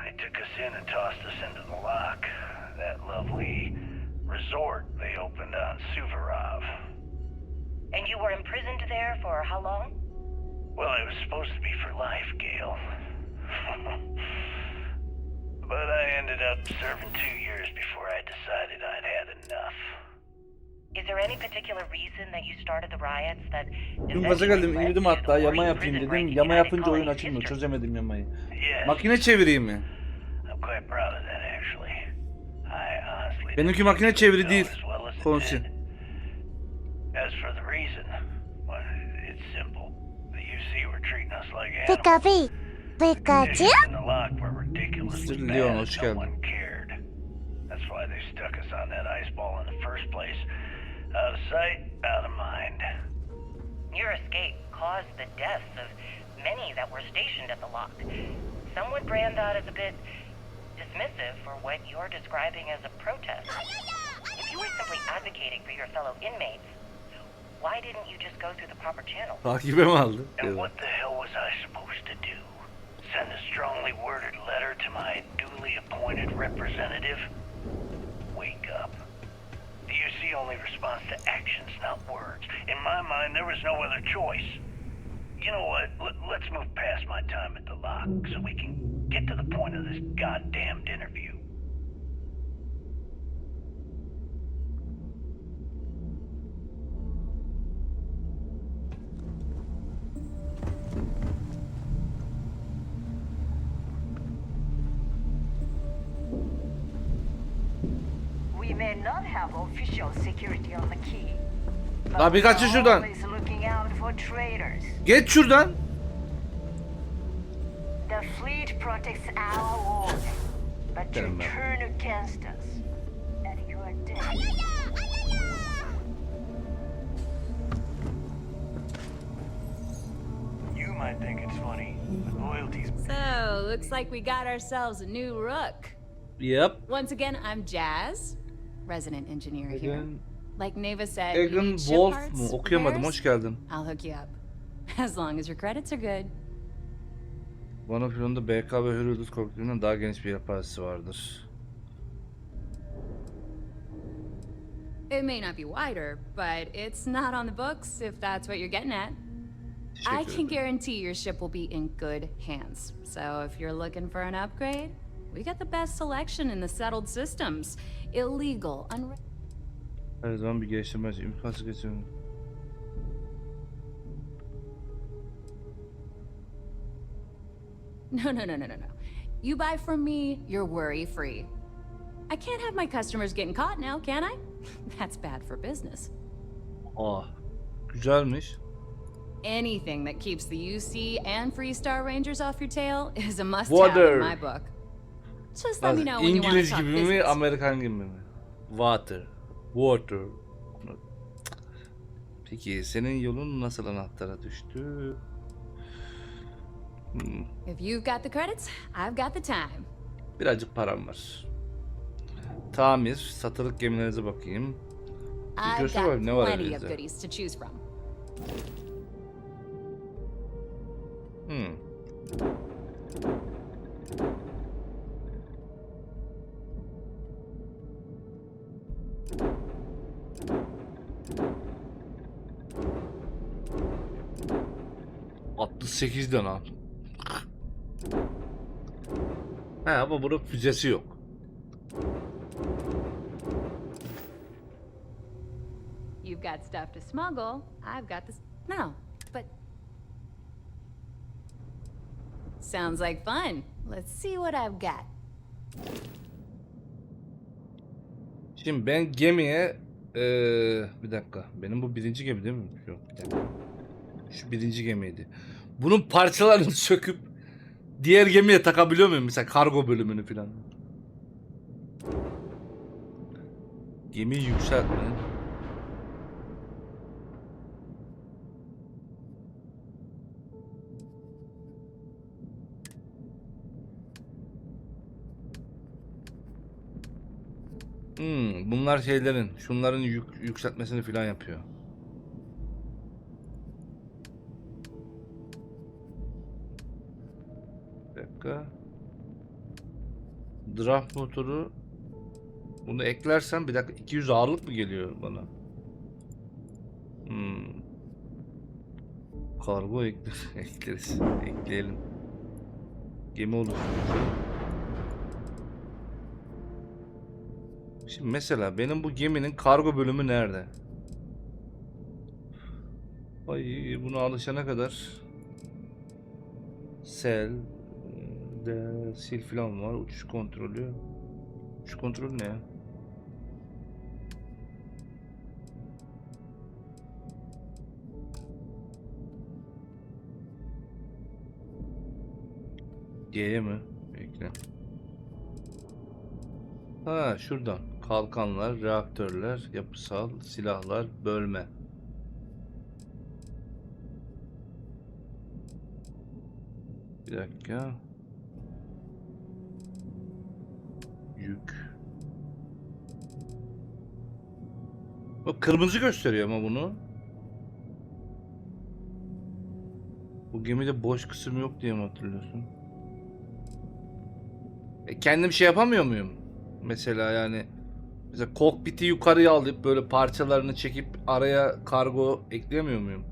they took us in and tossed us into the lock. That lovely resort they opened on Suvorov. And you were imprisoned there for how long? Well, it was supposed to be for life, Gail. But I ended up serving 2 years before I decided I'd had enough. Is there any particular reason that you started the riots that Dün gaza geldim, indirdim hatta, yama yapayım dedim. Yama yapınca oyun açılmıyor, çözemedim yamayı. Makine çevireyim mi? I'm quite proud of that, actually. I honestly Benimki makine çeviri değil, konsi. As for the reason, well, it's simple. The UC were treating us like Pikachu. Pikachu? in the lock were ridiculously Mr. bad Leon, and hoş no geldin. one cared. That's why they stuck us on that ice ball in the first place. Out of sight, out of mind. Your escape caused the deaths of many that were stationed at the lock. Some would brand that as a bit dismissive for what you're describing as a protest. If you were simply advocating for your fellow inmates, why didn't you just go through the proper channels? Takibe mi aldı? And what the hell was I supposed to do? Send a strongly worded letter to my duly appointed representative? Wake up. The UC only responds to actions, not words. In my mind, there was no other choice. You know what? Let's move past my time at the lock so we can get to the point of this goddamned interview. We may not have official security on the key. but Abi kaçın we're şuradan. always looking out for traitors. Geç şuradan. The fleet protects our world, but you Canım ben. turn against us, and you are dead. You might think it's funny, but loyalty's... So, looks like we got ourselves a new rook. Yep. Once again, I'm Jazz, resident engineer here. Egan, Like Neva said, you Egan need ship Wolf parts, mu? Okuyamadım, repairs? hoş geldin. I'll hook you up. As long as your credits are good. Vanafilon'da BK ve Hürriyet korktuğundan daha geniş bir yapısı vardır. It may not be wider, but it's not on the books if that's what you're getting at. I Teşekkür can ederim. guarantee your ship will be in good hands. So if you're looking for an upgrade, we got the best selection in the settled systems. Illegal, Her zaman bir geliştirme imkansız geçiyorum. No. You buy from me, you're worry-free. I can't have my customers getting caught now, can I? That's bad for business. Güzelmiş. Anything that keeps the UC and Freestar Rangers off your tail is a must-have Water. in my book. Just let me know when you want to İngiliz talk gibi mi, business. Amerikan gibi mi? Water. Peki senin yolun nasıl anahtara düştü? If you've got the credits, I've got the time. Birazcık param var. Tamir, satılık gemilerinize bakayım. I've görsel olarak got ne var plenty of elinizde? goodies to choose from. ...68'den al. He ama bunun füzesi yok. You've got stuff to smuggle, I've got this. No, but... Sounds like fun. Let's see what I've got. Şimdi ben gemiye bir dakika. Benim bu birinci gemi değil mi? Yok, bir dakika. Şu birinci gemiydi. Bunun parçalarını söküp diğer gemiye takabiliyor muyum? Mesela kargo bölümünü falan. Gemiyi yükseltme. Bunlar şeylerin, şunların yükseltmesini falan yapıyor. Bir dakika. Draft motoru. Bunu eklersem bir dakika 200 ağırlık mı geliyor bana? Kargo ekleriz. Ekleyelim. Gemi oluşturucu. Şimdi mesela benim bu geminin kargo bölümü nerede? Ay buna alışana kadar sil falan var. Uçuş kontrolü. Uçuş kontrolü ne ya? G'ye mi? Bekle. Ha şuradan. Kalkanlar, reaktörler, yapısal, silahlar, bölme. Bir dakika. Yük. O kırmızı gösteriyor ama bunu. Bu gemide boş kısım yok diye mi hatırlıyorsun? Kendim şey yapamıyor muyum? Mesela yani mesela kokpiti yukarıya alıp böyle parçalarını çekip araya kargo ekleyemiyor muyum?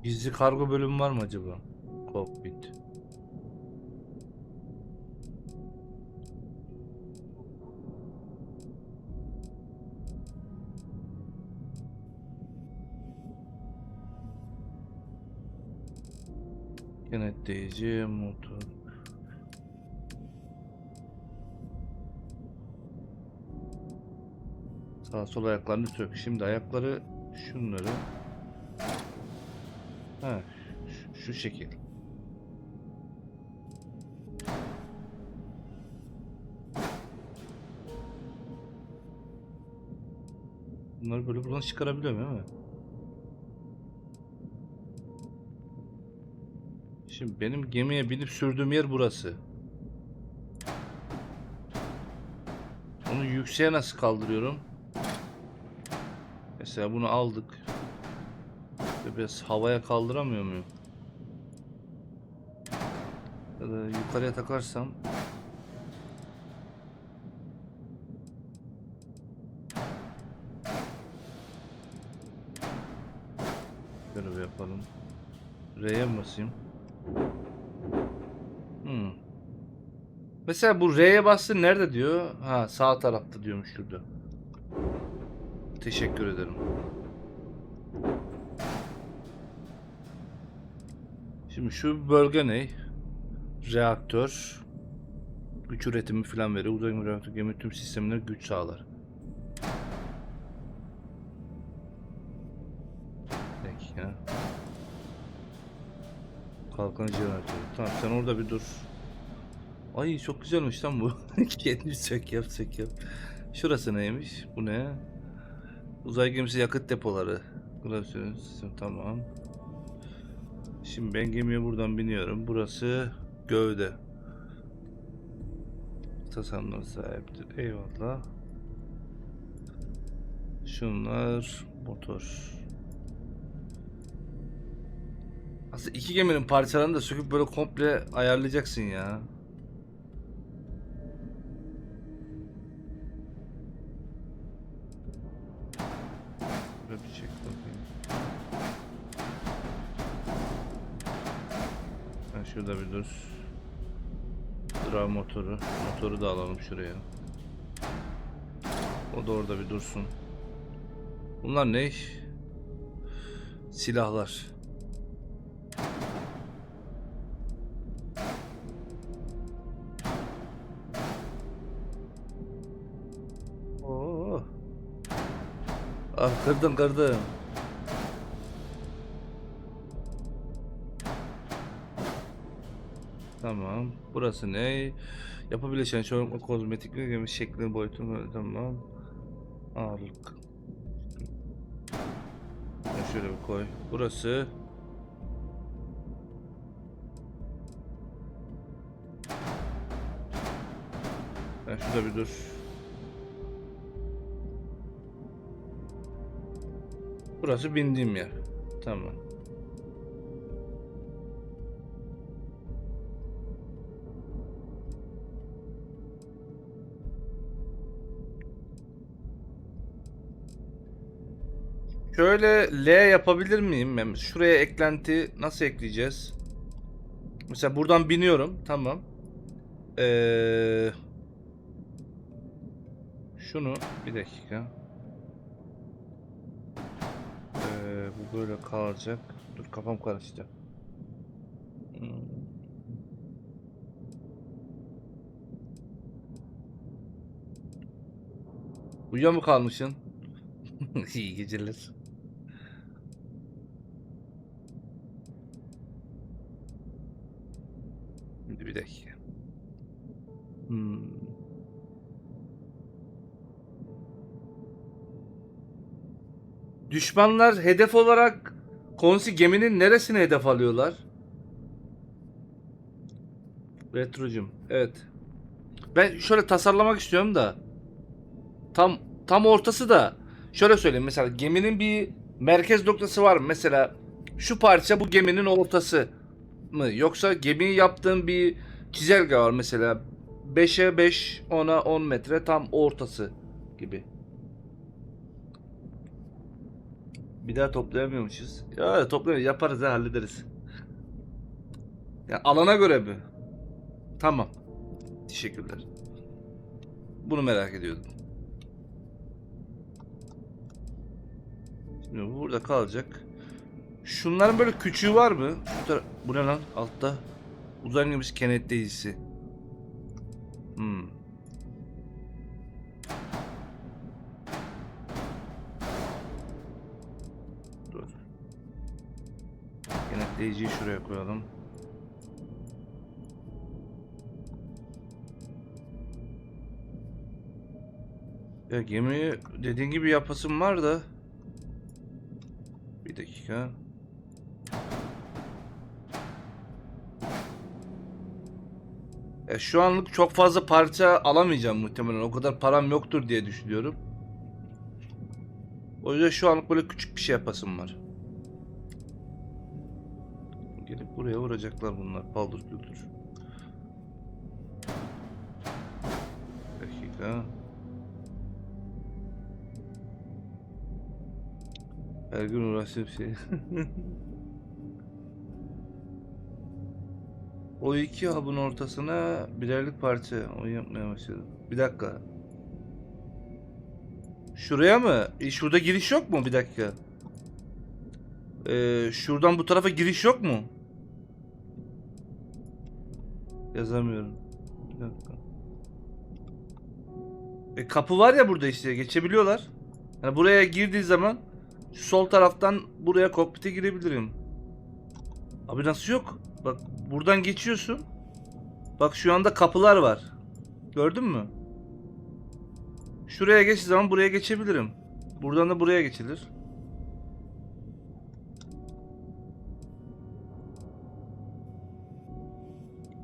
Gizli kargo bölümü var mı acaba? Kokpit. Denetleyici, motor. Sağ sol ayaklarını sök. Şimdi ayakları şunları. Ha, şu şekil. Bunları böyle buradan çıkarabiliyorum değil mi? Şimdi benim gemiye binip sürdüğüm yer burası. Onu yükseğe nasıl kaldırıyorum? Mesela bunu aldık. Biraz havaya kaldıramıyor muyum? Ya da yukarıya takarsam böyle bir yapalım. R'ye mi basayım? Mesela bu R'ye bastın nerede diyor? Ha sağ tarafta diyormuş şurada. Teşekkür ederim. Şimdi şu bölge ne? Reaktör. Güç üretimi falan veriyor. Uzay reaktör gemi tüm sistemlere güç sağlar. Peki ya. Kalkan jeneratörü. Tamam sen orada bir dur. Ay çok güzelmiş lan bu. Kendi sök yap. Şurası neymiş? Bu ne? Uzay gemisi yakıt depoları. Gravitasyon sistemi tamam. Şimdi ben gemiye buradan biniyorum. Burası gövde. Tasarımlara sahiptir. Eyvallah. Şunlar motor. Aslında iki geminin parçalarını da söküp böyle komple ayarlayacaksın ya. Şurada bir dur. Draw motoru. Motoru da alalım şuraya. O da orada bir dursun. Bunlar ne? Silahlar. Oo. Ah, kırdım. Tamam. Burası ne? Yapabilecek çoğunlukla kozmetik ve gemi şeklini boyutunu, tamam. Ağırlık. Şöyle bir koy. Burası. Şurada bir dur. Burası bindiğim yer. Tamam. Şöyle L yapabilir miyim? Ben şuraya eklenti nasıl ekleyeceğiz? Mesela buradan biniyorum. Tamam. Şunu bir dakika. Bu böyle kalacak. Dur, kafam karıştı. Uyuyor mu kalmışsın? İyi geceler. Şimdi bir dakika. Düşmanlar hedef olarak Konsi geminin neresine hedef alıyorlar? Retrocum. Evet. Ben şöyle tasarlamak istiyorum da tam ortası da şöyle söyleyeyim, mesela geminin bir merkez noktası var mı? Mesela şu parça bu geminin ortası mı? Yoksa gemiyi yaptığım bir çizelge var mesela 5'e 5, 10'a 10 metre tam ortası gibi. Bir daha toplayamıyormuşuz. Ya toplayalım, yaparız ya, hallederiz. Ya alana göre mi? Tamam. Teşekkürler. Bunu merak ediyordum. Şimdi bu burada kalacak. Şunların böyle küçüğü var mı? Bu ne lan altta? Uzay gemisi kenetleyicisi. Dur. Kenetleyiciyi şuraya koyalım. Ya gemi dediğin gibi yapasım var da. Bir dakika. Ya şu anlık çok fazla parça alamayacağım muhtemelen. O kadar param yoktur diye düşünüyorum. O yüzden şu anlık böyle küçük bir şey yapasım var. Gelip buraya vuracaklar bunlar. Paldır küldür. Bir dakika. Her gün uğraştığım şey. O iki hub'ın ortasına birerlik parça oyun yapmaya başladım. Bir dakika. Şuraya mı? Şurada giriş yok mu? Bir dakika. Şuradan bu tarafa giriş yok mu? Yazamıyorum. Bir dakika. Kapı var ya burada işte. Geçebiliyorlar. Yani buraya girdiği zaman şu sol taraftan buraya kokpite girebilirim. Abi nasıl yok? Bak buradan geçiyorsun. Bak şu anda kapılar var. Gördün mü? Şuraya geçtiği zaman buraya geçebilirim. Buradan da buraya geçilir.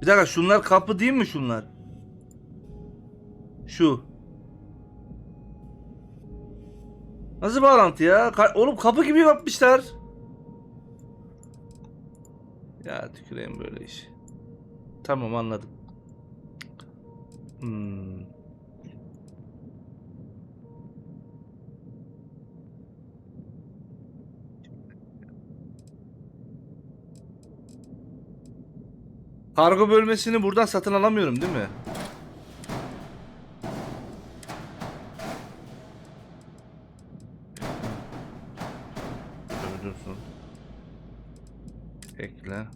Bir dakika, şunlar kapı değil mi şunlar? Şu. Nasıl bağlantı ya? Oğlum kapı gibi yapmışlar. Ya tüküreyim böyle iş. Tamam, anladım. Kargo bölmesini buradan satın alamıyorum değil mi? Dursun. Ekle.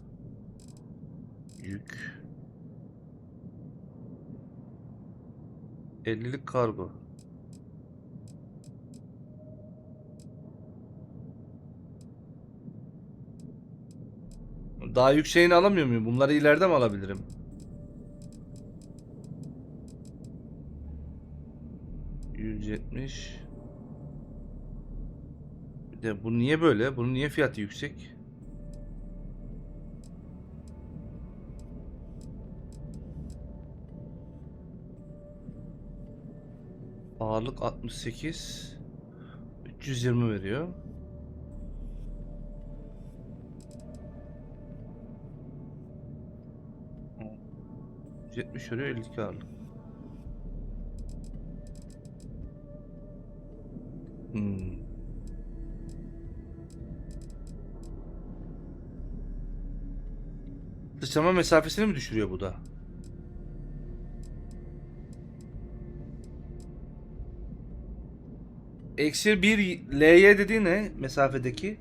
Yük. 50'lik kargo. Daha yükseğini alamıyor muyum? Bunları ileride mi alabilirim? $170. Bir de bu niye böyle? Bunun niye fiyatı yüksek? Ağırlık 68. 320 veriyor. ...70 veriyor, 52 ağırlık. Sıçrama mesafesini mi düşürüyor bu da? Eksi 1 L'ye dediği ne mesafedeki?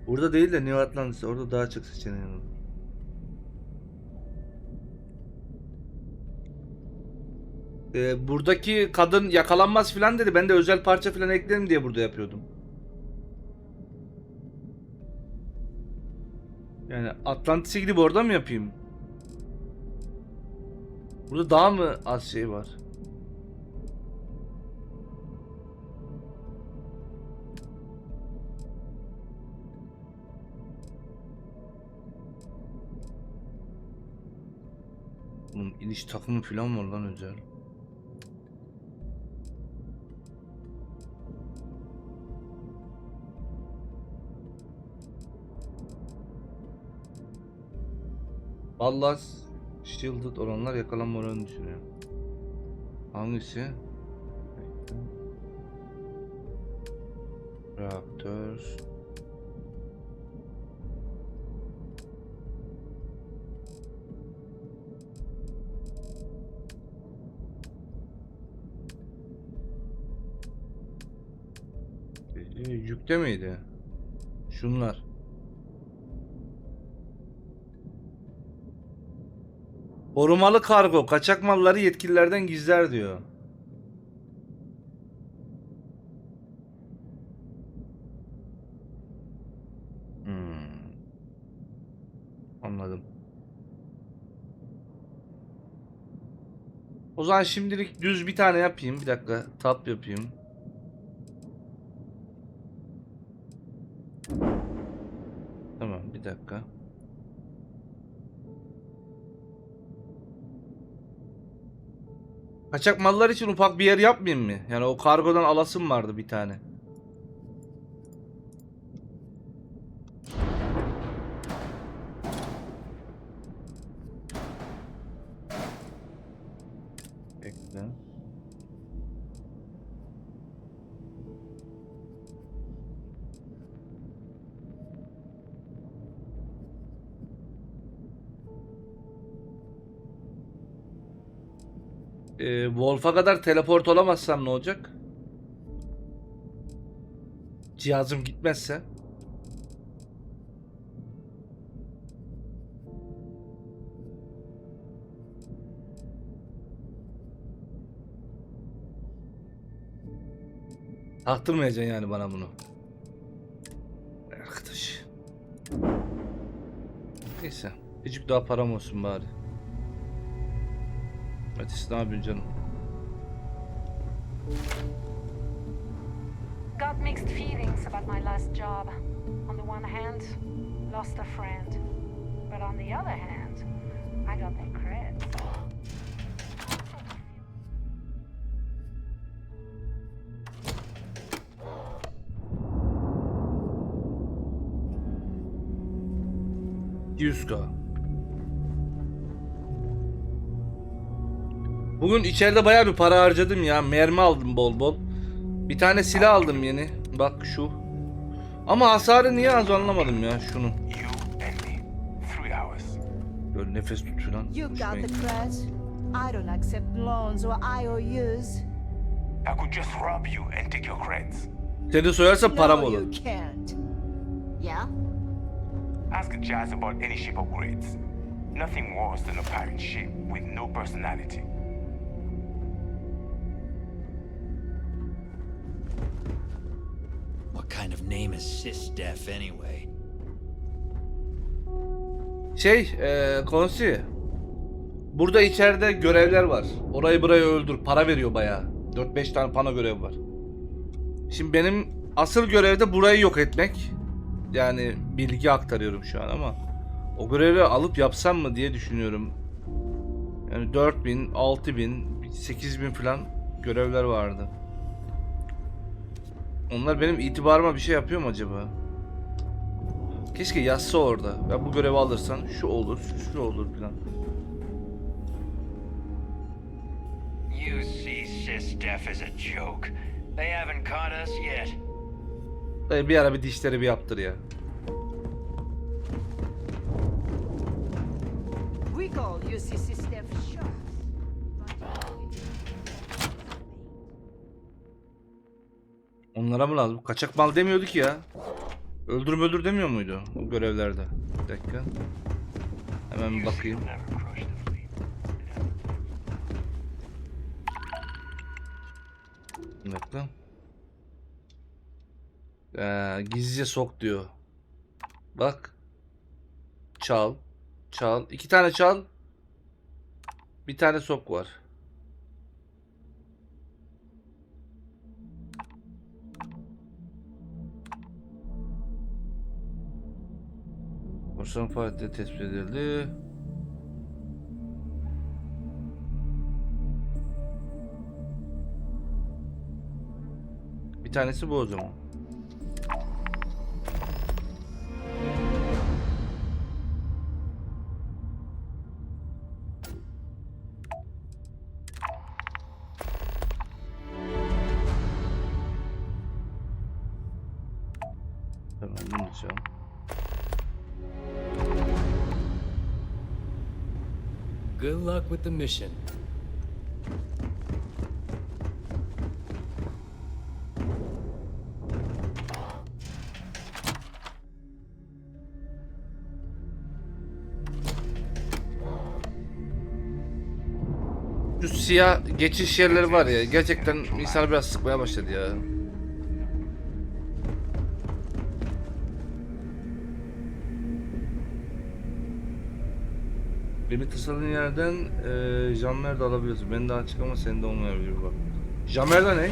Burada değil de New Atlantis. Orada daha çok seçeneği var. Buradaki kadın yakalanmaz filan dedi. Ben de özel parça filan eklerim diye burada yapıyordum. Yani Atlantis'e gidip orada mı yapayım? Burada daha mı az şey var? Bunun iniş takımı filan var lan özel. Vallahi shielded olanlar yakalanma oranını düşürüyor. Hangisi? Reaktör. Yükte miydi? Şunlar. Korumalı kargo. Kaçak malları yetkililerden gizler diyor. Anladım. O zaman şimdilik düz bir tane yapayım. Bir dakika. Tap yapayım. Tamam, bir dakika. Kaçak mallar için ufak bir yer yapmayayım mı? Yani o kargodan alasım vardı bir tane. Bekle. Wolf'a kadar teleport olamazsam ne olacak? Cihazım gitmezse. Taktırmayacaksın yani bana bunu. Arkadaş. Neyse. Küçük daha param olsun bari. Ateş ne yapıyorsun canım? Got mixed feelings about my last job. On the one hand, lost a friend. But on the other hand, I got the credit. Bugün içeride bayağı bir para harcadım ya. Mermi aldım bol bol. Bir tane silah aldım yeni. Bak şu. Ama hasarı niye az anlamadım ya şunu. Böyle nefes tutuyor lan. You got the Konuşmayın. credit. I don't accept loans or IOUs. I could just rob you and take your credits. Seni soyarsa param No, olur. you can't. Yeah? Ask Jazz about any ship upgrades. Nothing worse than a pirate ship with no personality. What kind of name is Sysdef anyway? Konsi. Burada içeride görevler var. Orayı burayı öldür. Para veriyor bayağı. 4-5 tane pano görevi var. Şimdi benim asıl görevde burayı yok etmek. Yani bilgi aktarıyorum şu an ama o görevi alıp yapsam mı diye düşünüyorum. Yani 4000, 6000, 8000 falan görevler vardı. Onlar benim itibarıma bir şey yapıyor mu acaba? Keşke yazsa orada. Ya bu görevi alırsan şu olur, şu olur falan. You see Sysdef as a joke. They haven't caught us yet. Dayı bir ara bir dişleri bir yaptır ya. We call you Sissy Steph Shot. Onlara mı lazım? Kaçak mal demiyordu ki ya. Öldür demiyor muydu o görevlerde? Bir dakika. Hemen bir bakayım. Bir dakika. Gizlice sok diyor. Bak. Çal. Çal. 2 tane çal. Bir tane sok var. Korsan faaliyeti tespit edildi. Bir tanesi bu o zaman. Tamam, bunu açalım. Good luck with the mission. Şu siyah geçiş yerleri var ya, gerçekten insanı biraz sıkmaya başladı ya. Beni tasarladığın yerden jammer de alabiliyorsun. Ben daha açık ama senin de olmayabilir bak. Jammer de ne?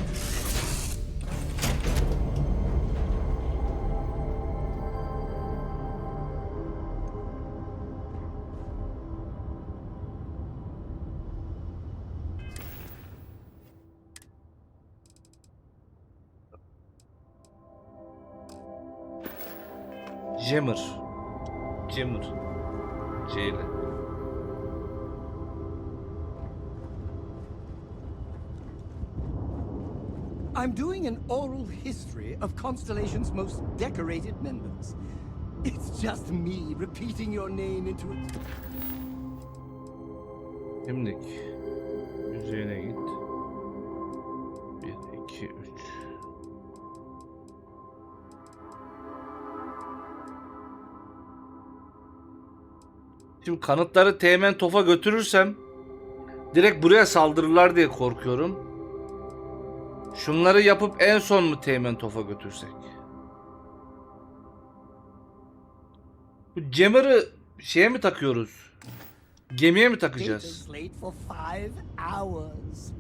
Jammer. Jammer. C ile. I'm doing an oral history of Constellation's most decorated members. It's just me repeating your name into a... Kimlik. Yüzeyine git. 1, 2, 3. Şimdi kanıtları teğmen tofa götürürsem direkt buraya saldırırlar diye korkuyorum. Şunları yapıp en son mu teğmen tofa götürsek? Bu jammer'ı şeye mi takıyoruz? Gemiye mi takacağız? Late for 5 hours.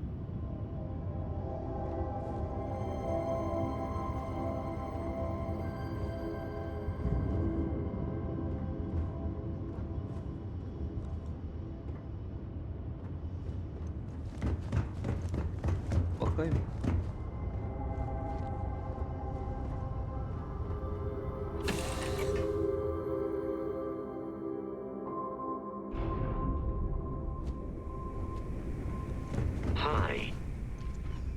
Bakayım. Hi,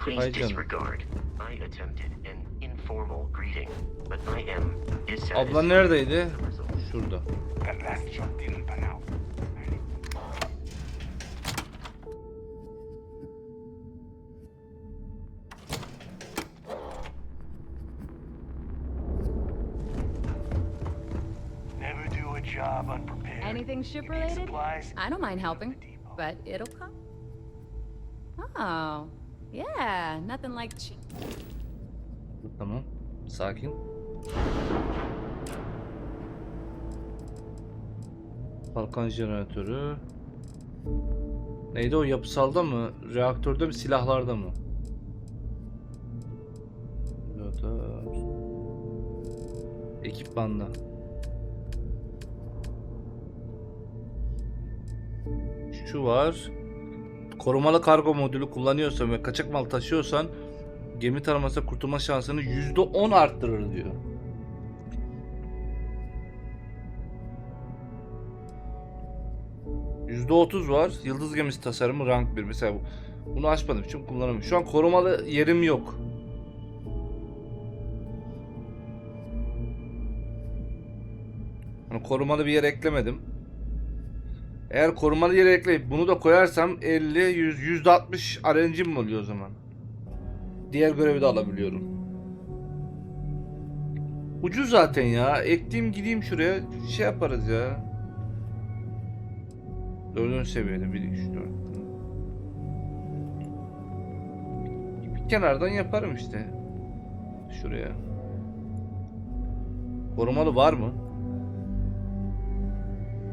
Please disregard. I attempted an informal greeting, but I am dissatisfied. Abla neredeydi? Şurada. That last shot didn't pan out. Never do a job unprepared. Anything ship related? I don't mind helping, but it'll come. Oh, yeah, nothing like cheap. Tamam. Sakin. Balkan jeneratörü. Neydi o, yapısalda mı? Reaktörde mi? Silahlarda mı? Ekipmanda. Şu var. Korumalı kargo modülü kullanıyorsan ve kaçak mal taşıyorsan gemi taramasında kurtulma şansını %10 arttırır diyor. %30 var. Yıldız gemisi tasarımı rank 1. Mesela bunu açmadım için kullanamıyorum. Şu an korumalı yerim yok. Yani korumalı bir yer eklemedim. Eğer korumalı yere ekleyip bunu da koyarsam 50, 100, %60 RNG'm mi oluyor o zaman? Diğer görevi de alabiliyorum. Ucuz zaten ya. Ekleyeyim gideyim şuraya. Şey yaparız ya. 4. seviyede 1, 2, 3, 4. Bir kenardan yaparım işte. Şuraya. Korumalı var mı?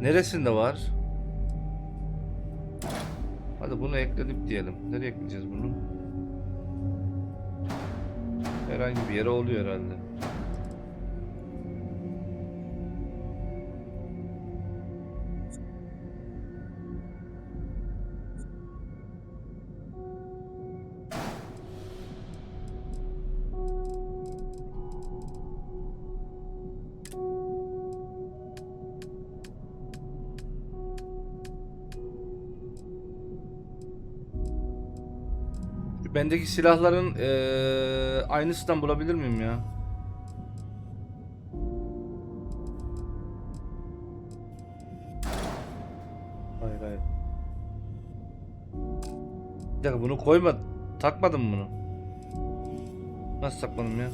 Neresinde var? Hadi bunu ekledik diyelim. Nereye ekleyeceğiz bunu? Herhangi bir yere oluyor herhalde. Bendeki silahların aynısından bulabilir miyim ya? Hayır hayır. Bir dakika, bunu koyma. Takmadım bunu. Nasıl takmadım ya?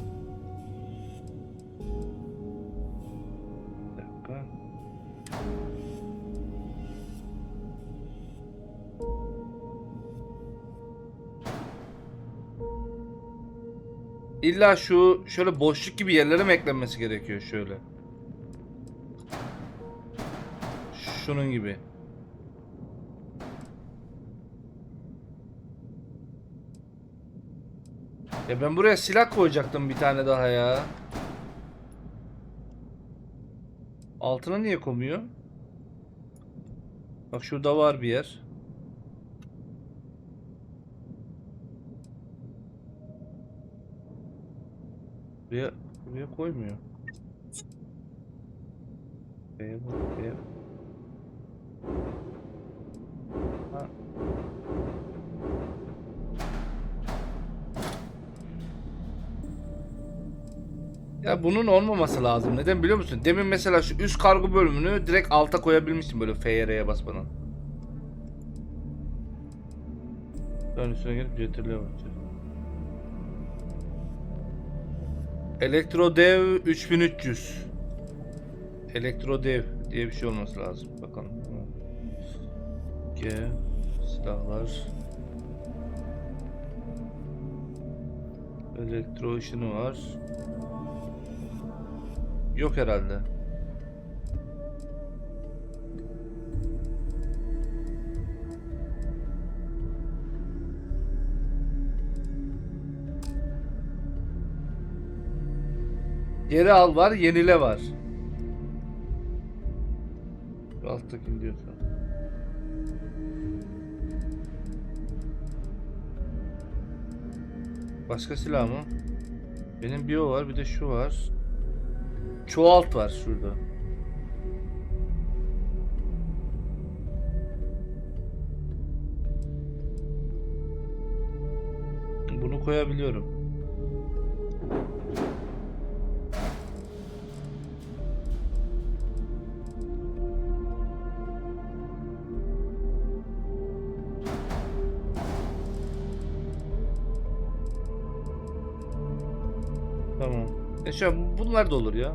Bir dakika. İlla şu şöyle boşluk gibi yerlere mi eklenmesi gerekiyor şöyle? Şunun gibi. Ya ben buraya silah koyacaktım bir tane daha ya. Altına niye koymuyor? Bak şurada var bir yer. Buraya koymuyor. Buraya bak, buraya. Ha. Ya bunun olmaması lazım. Neden biliyor musun? Demin mesela şu üst kargo bölümünü direkt alta koyabilmiştim böyle FR'ye basmadan. Ben üstüne gelip CTRL'ye basacağım. Elektrodev 3300. Elektrodev diye bir şey olması lazım. Bakalım. G silahlar. Elektro ışını var. Yok herhalde. Geri al var, yenile var. Alttakini diyorsan. Başka silah mı? Benim bir o var, bir de şu var. Çoğalt var şurada. Bunu koyabiliyorum. Tamam. Şu an bunlar da olur ya.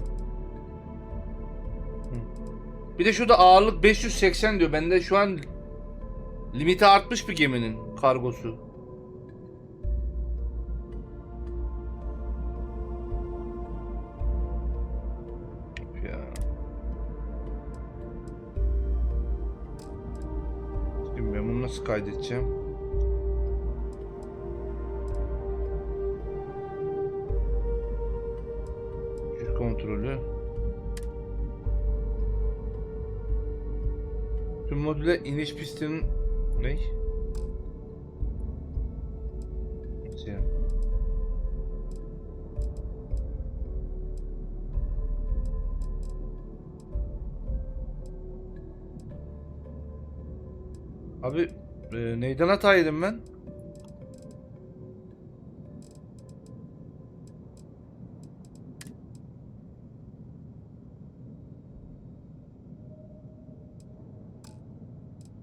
Bir de şurada ağırlık 580 diyor. Bende şu an limiti artmış bir geminin kargosu. Ya. Şimdi ben bunu nasıl kaydedeceğim? Güç kontrolü. Tüm modüle iniş pistinin ne? Nasıl yani? Abi neyden hata yedim ben?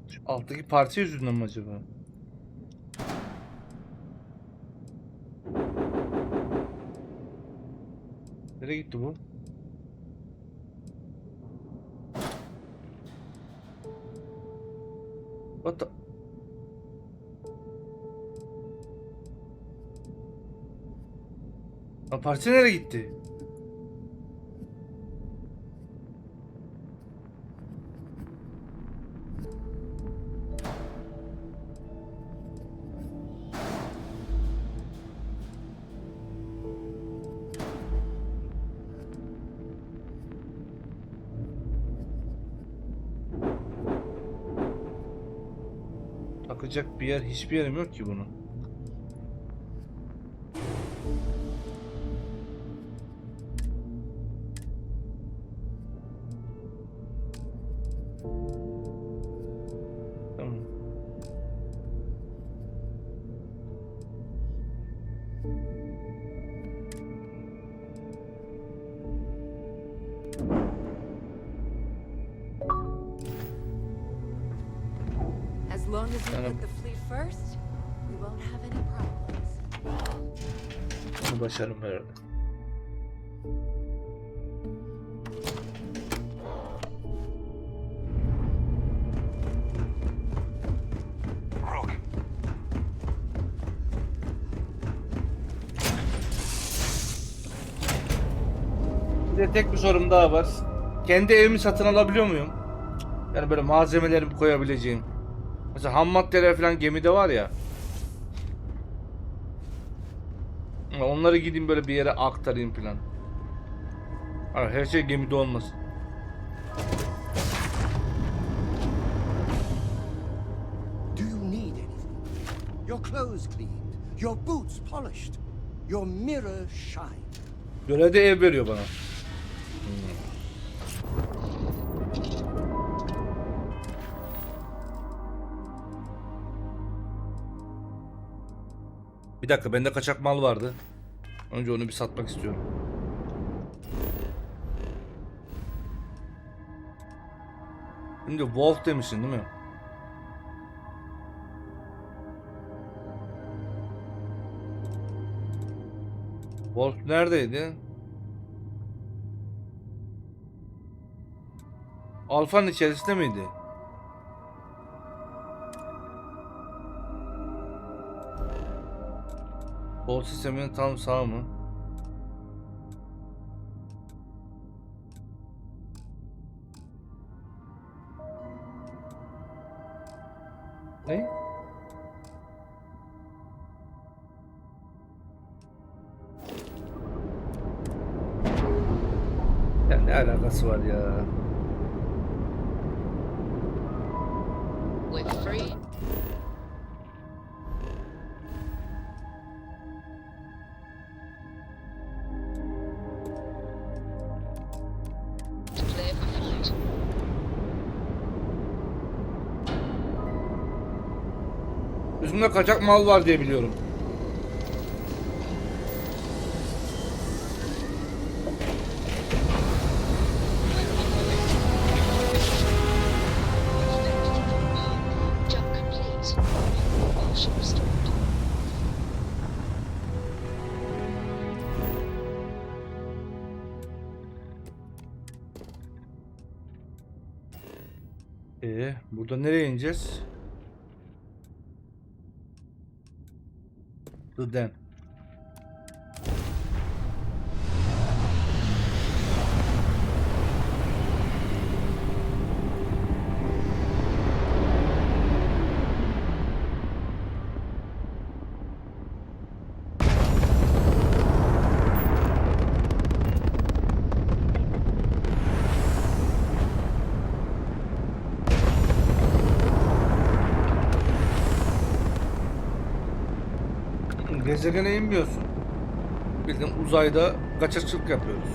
Şu alttaki parça yüzünden mi acaba? Nereye gitti bu? What the... Lan parça nereye gitti? Takacak bir yer, hiçbir yerim yok ki bunun. Tamam. As long as you put the fleet first, we won't have any problems. Bunu başarım herhalde. Bir de tek bir sorum daha var. Kendi evimi satın alabiliyor muyum? Yani böyle malzemelerimi koyabileceğim. Mesela ham maddeler falan gemide var ya. Onları gideyim böyle bir yere aktarayım falan. Her şey gemide olmasın. Do you need anything? Your clothes cleaned, your boots polished, your mirror shined. Görevde ev veriyor bana. Bir dakika, bende kaçak mal vardı. Önce onu bir satmak istiyorum. Şimdi Wolf demişsin değil mi? Wolf neredeydi? Alfa'nın içerisinde miydi? Bol sisteminin tam sağ mı? Ne? Ya ne alakası var ya? With free. Üstümde kaçak mal var diye biliyorum. Burada nereye ineceğiz? Den. Gezegene inmiyorsun. Bildiğin uzayda kaçakçılık yapıyoruz.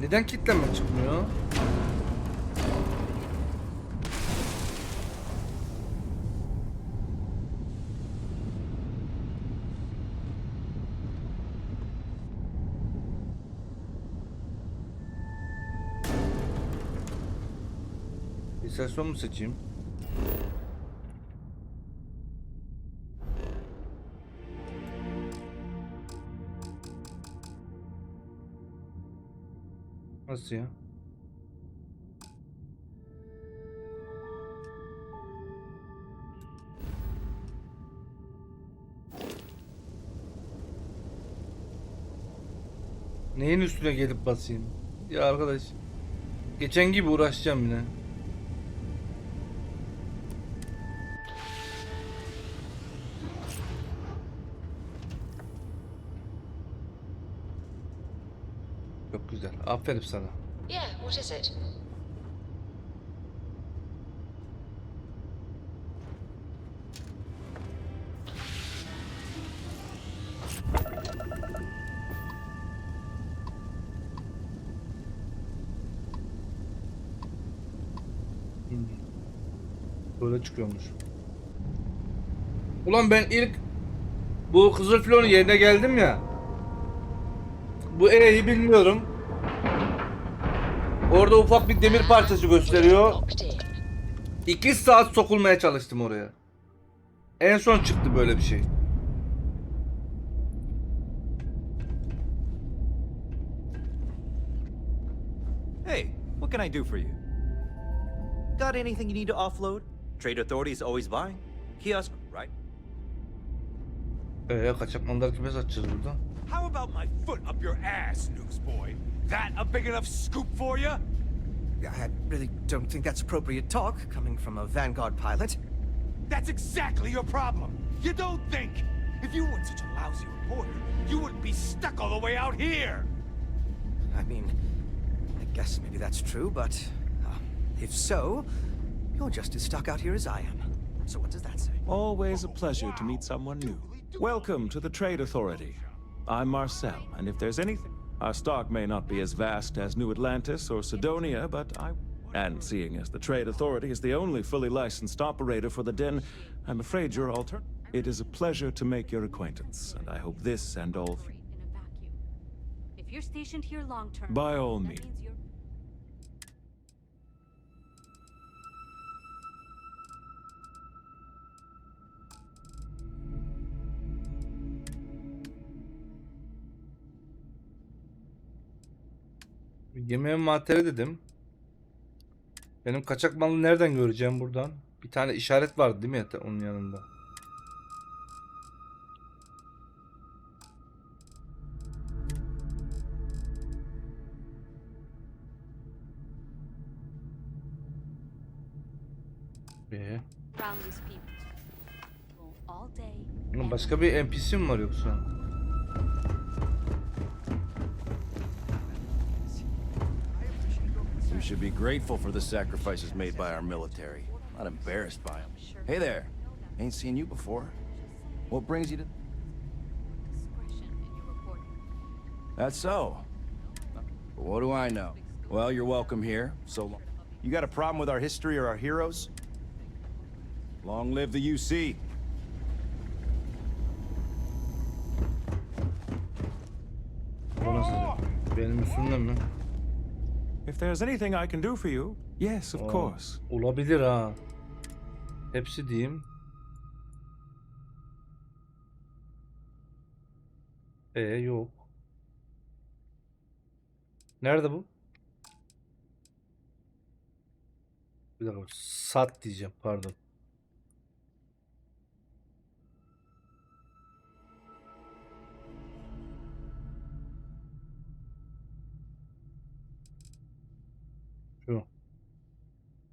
Neden kilitlenme çıkmıyor? İstasyon mu seçeyim? Nasıl ya? Neyin üstüne gelip basayım? Ya arkadaş, geçen gibi uğraşacağım yine. Çok güzel. Aferin sana. Yeah, what is it? Böyle çıkıyormuş. Ulan ben ilk bu Kızılfilon'un yerine geldim ya. Bu E'yi bilmiyorum. Orada ufak bir demir parçası gösteriyor. 2 saat sokulmaya çalıştım oraya. En son çıktı böyle bir şey. Hey, what can I do for you? Got anything you need to offload? Trade authority is always buying. Kiosk, right? Kaçak malları kime satacağız burada? How about my foot up your ass, newsboy? That a big enough scoop for you? I really don't think that's appropriate talk coming from a Vanguard pilot. That's exactly your problem. You don't think. If you weren't such a lousy reporter, you wouldn't be stuck all the way out here. I mean, I guess maybe that's true, but if so, you're just as stuck out here as I am. So what does that say? Always a pleasure to meet someone new. Welcome to the Trade Authority. I'm Marcel, and if there's anything... Our stock may not be as vast as New Atlantis or Sidonia, but And seeing as the Trade Authority is the only fully licensed operator for the Den, I'm afraid your alternative... It is a pleasure to make your acquaintance, and I hope this and all... If you're stationed here long term, By all means. Gemi envanteri dedim. Benim kaçak malı nereden göreceğim buradan? Bir tane işaret vardı değil mi onun yanında? Başka bir NPC mi var yoksa? We should be grateful for the sacrifices made by our military, not embarrassed by them. Hey there, ain't seen you before. What brings you to... That's so. But what do I know? Well, you're welcome here, so long. You got a problem with our history or our heroes? Long live the UC. If there's anything I can do for you, Yes, of course. Olabilir ha. Hepsi diyeyim. Yok. Nerede bu? Bir dakika. Sat diyeceğim, pardon. Şu.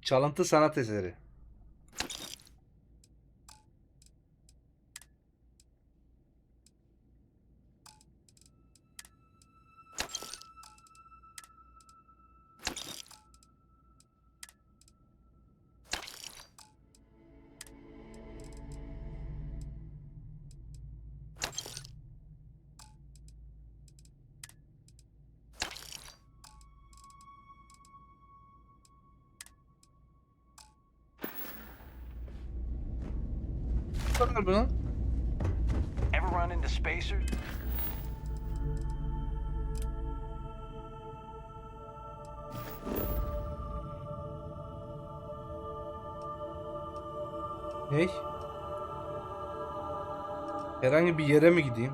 Çalıntı sanat eseri. Ne kadar bu lan? Ever run into spacers? Ney? Herhangi bir yere mi gideyim?